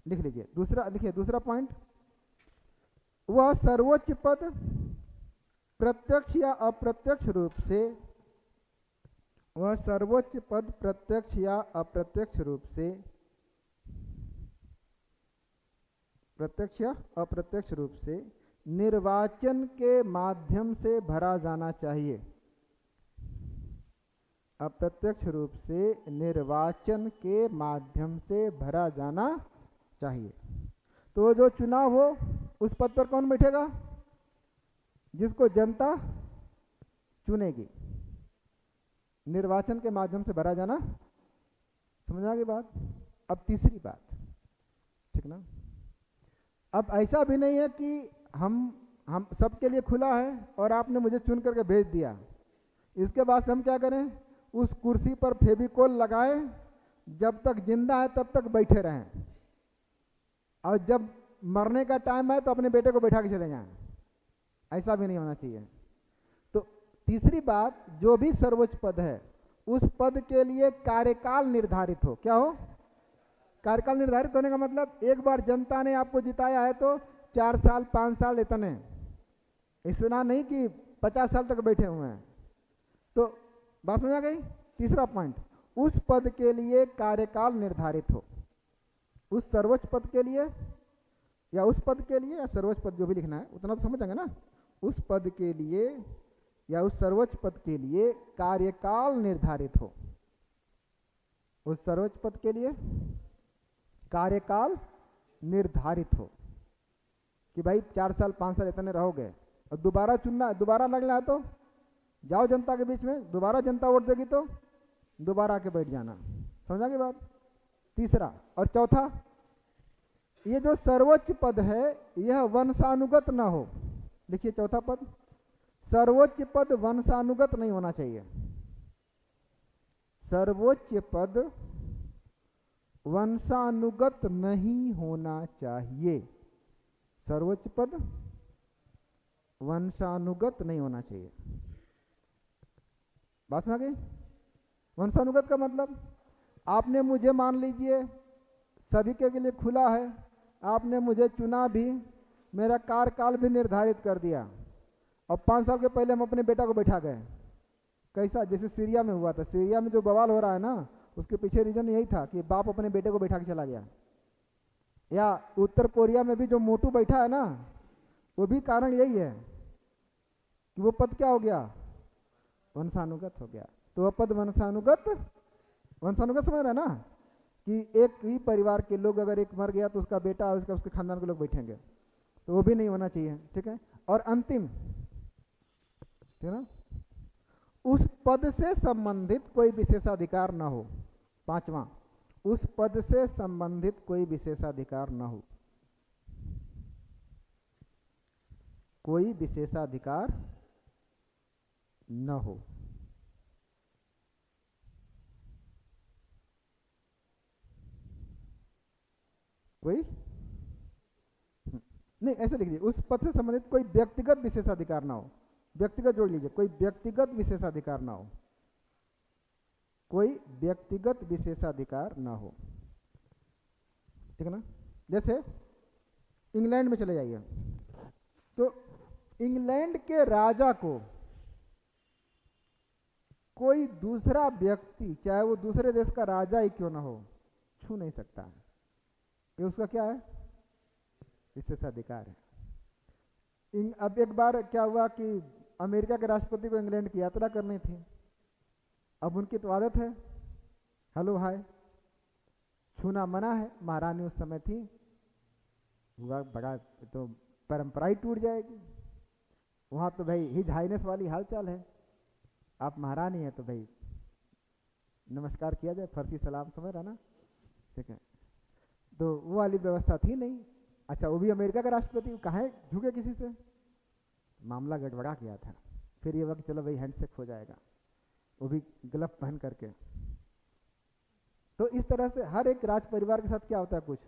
लिख लीजिए दूसरा, लिखिए दूसरा पॉइंट, वह सर्वोच्च पद प्रत्यक्ष या अप्रत्यक्ष रूप से, वह सर्वोच्च पद प्रत्यक्ष या अप्रत्यक्ष रूप से, प्रत्यक्ष या अप्रत्यक्ष रूप से निर्वाचन के माध्यम से भरा जाना चाहिए। अप्रत्यक्ष रूप से निर्वाचन के माध्यम से भरा जाना चाहिए। तो जो चुनाव हो उस पद पर कौन बैठेगा, जिसको जनता चुनेगी। निर्वाचन के माध्यम से भरा जाना, समझ आ गई बात। अब तीसरी बात, ठीक ना। अब ऐसा भी नहीं है कि हम सबके लिए खुला है और आपने मुझे चुन करके भेज दिया, इसके बाद हम क्या करें, उस कुर्सी पर फेविकोल लगाएं, जब तक जिंदा है तब तक बैठे रहें, और जब मरने का टाइम है तो अपने बेटे को बैठा के चले जाएं। ऐसा भी नहीं होना चाहिए। तो तीसरी बात, जो भी सर्वोच्च पद है उस पद के लिए कार्यकाल निर्धारित हो। क्या हो, कार्यकाल निर्धारित होने का मतलब एक बार जनता ने आपको जिताया है तो 4 साल 5 साल इतने, इतना नहीं कि 50 साल तक बैठे हुए हैं। तो बात समझ आ गई। तीसरा पॉइंट, उस पद के लिए कार्यकाल निर्धारित हो। उस सर्वोच्च पद के लिए या उस पद के लिए या सर्वोच्च पद, जो भी लिखना है उतना तो समझेंगे ना। उस पद के लिए या उस सर्वोच्च पद के लिए कार्यकाल निर्धारित हो। उस सर्वोच्च पद के लिए कार्यकाल निर्धारित हो कि भाई 4 साल 5 साल इतने रहोगे, और दोबारा चुनना, दोबारा लगना है तो जाओ जनता के बीच में, दोबारा जनता वोट देगी तो दोबारा आके बैठ जाना। समझा की बात। तीसरा और चौथा, ये जो सर्वोच्च पद है यह वंशानुगत ना हो। लिखिए चौथा पद, सर्वोच्च पद वंशानुगत नहीं होना चाहिए। सर्वोच्च पद वंशानुगत नहीं होना चाहिए। सर्वोच्च पद वंशानुगत नहीं होना चाहिए। बात समझ गई। वंशानुगत का मतलब, आपने मुझे मान लीजिए सभी के लिए खुला है, आपने मुझे चुना भी, मेरा कार्यकाल भी निर्धारित कर दिया, और 5 साल के पहले हम अपने बेटा को बैठा गए। कैसा, जैसे सीरिया में हुआ था, सीरिया में जो बवाल हो रहा है ना, उसके पीछे रीजन यही था कि बाप अपने बेटे को बैठा के चला गया। या उत्तर कोरिया में भी जो मोटू बैठा है ना, वो भी कारण यही है कि वो पद क्या हो गया, वंशानुगत हो गया। तो वह पद वंशानुगत समझ रहे ना, कि एक ही परिवार के लोग अगर एक मर गया तो उसका बेटा और उसके खानदान के लोग बैठेंगे, तो वो भी नहीं होना चाहिए। ठीक है। और अंतिम, ठीक है ना, उस पद से संबंधित कोई विशेषाधिकार ना हो। 5वां, उस पद से संबंधित कोई विशेषाधिकार ना हो, कोई विशेषाधिकार न हो। कोई नहीं, ऐसे लिख लीजिए, उस पद से संबंधित कोई व्यक्तिगत विशेषाधिकार ना हो। व्यक्तिगत जोड़ लीजिए, कोई व्यक्तिगत विशेषाधिकार ना हो, कोई व्यक्तिगत विशेषाधिकार ना हो। ठीक है ना। जैसे इंग्लैंड में चले जाइए, तो इंग्लैंड के राजा को कोई दूसरा व्यक्ति, चाहे वो दूसरे देश का राजा ही क्यों ना हो, छू नहीं सकता है। ये उसका क्या है, विशेषाधिकार है। अब एक बार क्या हुआ कि अमेरिका के राष्ट्रपति को इंग्लैंड की यात्रा करनी थी। अब उनकी तो आदत है हेलो हाय, छूना मना है। महारानी उस समय थी, हुआ बड़ा तो परंपरा ही टूट जाएगी। वहाँ तो भाई हिज हाइनेस वाली हालचाल है, आप महारानी है तो भाई नमस्कार किया जाए, फर्सी सलाम, समझ रहा ना। ठीक है। तो वो वाली व्यवस्था थी नहीं। अच्छा, वो भी अमेरिका का राष्ट्रपति, कहाँ झुके किसी से, मामला गड़बड़ा गया था। फिर ये वक्त चलो भाई हैंडशेक हो जाएगा, वो भी ग्लव पहन करके। तो इस तरह से हर एक राज परिवार के साथ क्या होता है, कुछ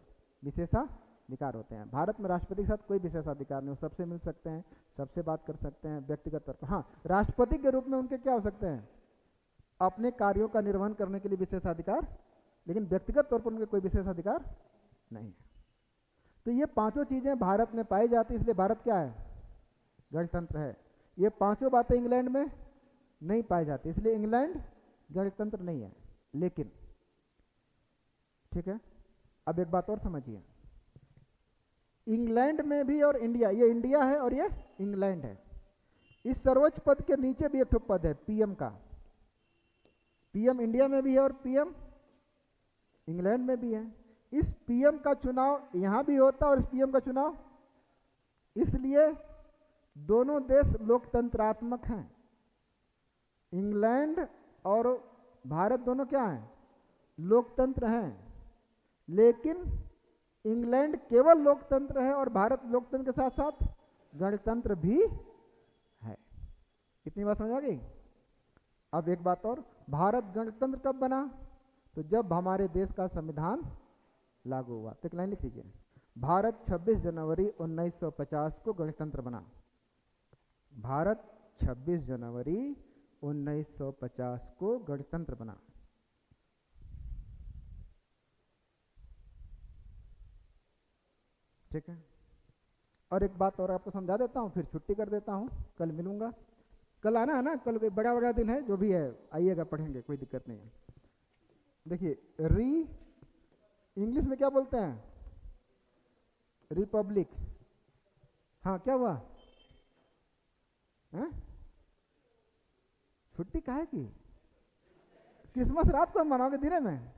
विशेषाधिकार होते हैं। भारत में राष्ट्रपति के साथ कोई विशेषाधिकार नहीं, सबसे मिल सकते हैं, सबसे बात कर सकते हैं व्यक्तिगत तौर पर। हाँ, राष्ट्रपति के रूप में उनके क्या हो सकते हैं, अपने कार्यों का निर्वहन करने के लिए विशेषाधिकार, लेकिन व्यक्तिगत तौर पर उनके कोई विशेषाधिकार नहीं है। तो ये 5 चीजें भारत में पाई जाती, इसलिए भारत क्या है, गणतंत्र है। ये 5 बातें इंग्लैंड में नहीं पाई जाती, इसलिए इंग्लैंड गणतंत्र नहीं है। लेकिन ठीक है, अब एक बात और समझिए, इंग्लैंड में भी और इंडिया, ये इंडिया है और ये इंग्लैंड है, इस सर्वोच्च पद के नीचे भी एक ठो पद है पीएम का। पीएम इंडिया में भी है और पीएम इंग्लैंड में भी है। इस पीएम का चुनाव यहां भी होता है और इस पीएम का चुनाव, इसलिए दोनों देश लोकतंत्रात्मक हैं। इंग्लैंड और भारत दोनों क्या हैं, लोकतंत्र हैं। लेकिन इंग्लैंड केवल लोकतंत्र है और भारत लोकतंत्र के साथ साथ गणतंत्र भी है। कितनी बात समझ आ गई। अब एक बात और, भारत गणतंत्र कब बना, तो जब हमारे देश का संविधान लागू हुआ। तो एक लाइन लिख लीजिए, भारत 26 जनवरी 1950 को गणतंत्र बना। भारत 26 जनवरी 1950 को गणतंत्र बना। ठीक है। और एक बात और आपको समझा देता हूँ, फिर छुट्टी कर देता हूँ, कल मिलूंगा। कल आना है ना, कल कोई बड़ा दिन है, जो भी है आइएगा, पढ़ेंगे, कोई दिक्कत नहीं है। देखिए, इंग्लिश में क्या बोलते हैं, रिपब्लिक। हाँ, क्या हुआ, छुट्टी काहे की, क्रिसमस रात को हम मनाओगे दिने में।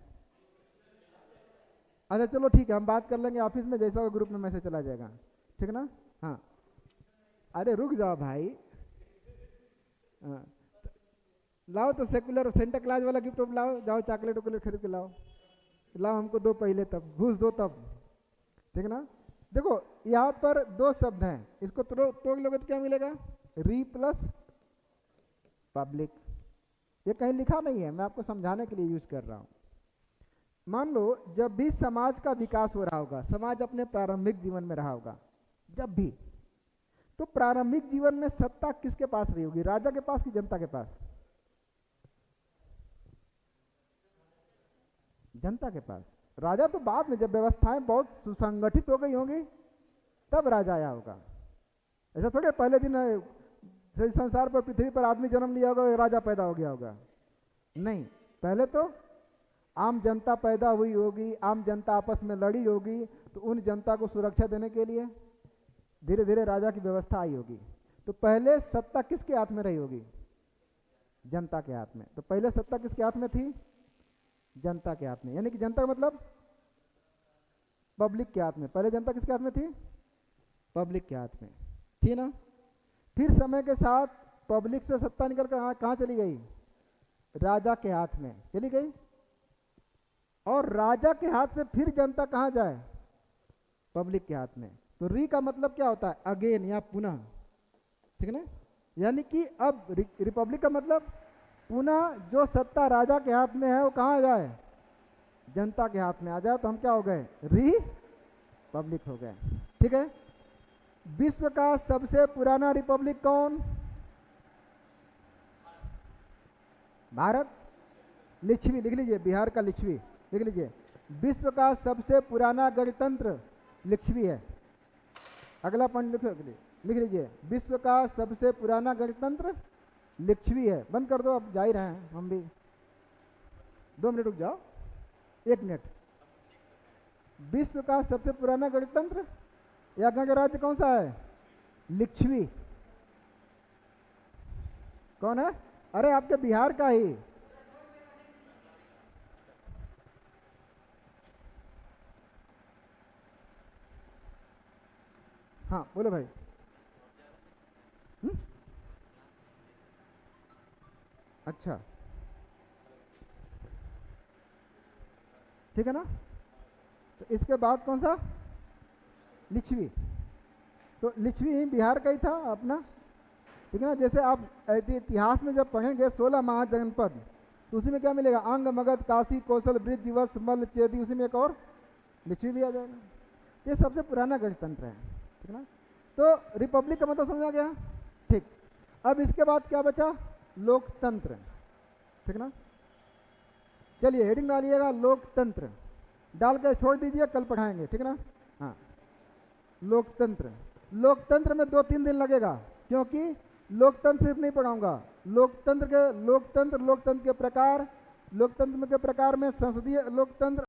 अच्छा चलो ठीक है, हम बात कर लेंगे ऑफिस में, जैसा वो ग्रुप में मैसेज चला जाएगा, ठीक है ना। हाँ, अरे रुक जाओ भाई, हाँ। लाओ तो सेकुलर सेंटा क्लास वाला गिफ्ट लाओ, जाओ चॉकलेट वॉकलेट खरीद के लाओ, हमको दो पहले, तब घूस दो तब, ठीक है ना। देखो यहाँ पर 2 शब्द हैं, इसको तोड़ लोगे तो क्या मिलेगा, री प्लस पब्लिक। ये कहीं लिखा नहीं है, मैं आपको समझाने के लिए यूज कर रहा हूँ। मान लो जब भी समाज का विकास हो रहा होगा, समाज अपने प्रारंभिक जीवन में रहा होगा जब भी, तो प्रारंभिक जीवन में सत्ता किसके पास रही होगी, राजा के पास कि जनता के पास, जनता के पास। राजा तो बाद में, जब व्यवस्थाएं बहुत सुसंगठित हो गई होंगी तब राजा आया होगा। ऐसा थोड़े पहले दिन संसार पर, पृथ्वी पर आदमी जन्म लिया होगा, राजा पैदा हो गया होगा। नहीं, पहले तो आम जनता पैदा हुई होगी, आम जनता आपस में लड़ी होगी, तो उन जनता को सुरक्षा देने के लिए धीरे धीरे राजा की व्यवस्था आई होगी। तो पहले सत्ता किसके हाथ में रही होगी? जनता के हाथ में। तो पहले सत्ता किसके हाथ में थी? जनता के हाथ में। यानी कि जनता का मतलब पब्लिक के हाथ में। पहले जनता किसके हाथ में थी? पब्लिक के हाथ में थी ना। फिर समय के साथ पब्लिक से सत्ता निकल कर कहाँ चली गई? राजा के हाथ में चली गई। और राजा के हाथ से फिर जनता कहाँ जाए? पब्लिक के हाथ में। तो री का मतलब क्या होता है? अगेन या पुनः, ठीक है ना। यानी कि अब रिपब्लिक का मतलब पुनः जो सत्ता राजा के हाथ में है वो कहाँ जाए? जनता के हाथ में आ जाए। तो हम क्या हो गए? रिपब्लिक हो गए, ठीक है। विश्व का सबसे पुराना रिपब्लिक कौन? भारत। लिच्छवी लिख लीजिए, बिहार का लिच्छवी लिख लीजिए। विश्व का सबसे पुराना गणतंत्र लिच्छवी है। अगला पॉइंट लिख लीजिए, विश्व का सबसे पुराना गणतंत्र लिच्छवी है। बंद कर दो, अब जा ही रहे हैं हम भी। 2 मिनट रुक जाओ, 1 मिनट। विश्व का सबसे पुराना गणतंत्र या गणराज्य कौन सा है? लिच्छवी। कौन है? अरे आपके बिहार का ही। हाँ बोलो भाई। अच्छा, ठीक है ना। तो इसके बाद कौन सा? लिच्छवी। तो लिच्छवी ही बिहार का ही था अपना, ठीक है ना। जैसे आप इतिहास में जब पढ़ेंगे 16 महाजनपद, तो उसी में क्या मिलेगा? अंग, मगध, काशी, कौशल, बृज, वत्स, मल्ल, चेदी, उसी में एक और लिच्छवी भी आ जाएगा। ये सबसे पुराना गणतंत्र है, ठीक है ना। तो रिपब्लिक का मतलब समझ आ गया, ठीक। अब इसके बाद क्या बचा? लोकतंत्र, ठीक है ना। चलिए हेडिंग डालिएगा लोकतंत्र, डाल कर छोड़ दीजिए, कल पढ़ाएंगे, ठीक है ना। हाँ, लोकतंत्र। लोकतंत्र में 2-3 दिन लगेगा, क्योंकि लोकतंत्र सिर्फ नहीं पढ़ाऊंगा। लोकतंत्र के प्रकार, लोकतंत्र के प्रकार में संसदीय लोकतंत्र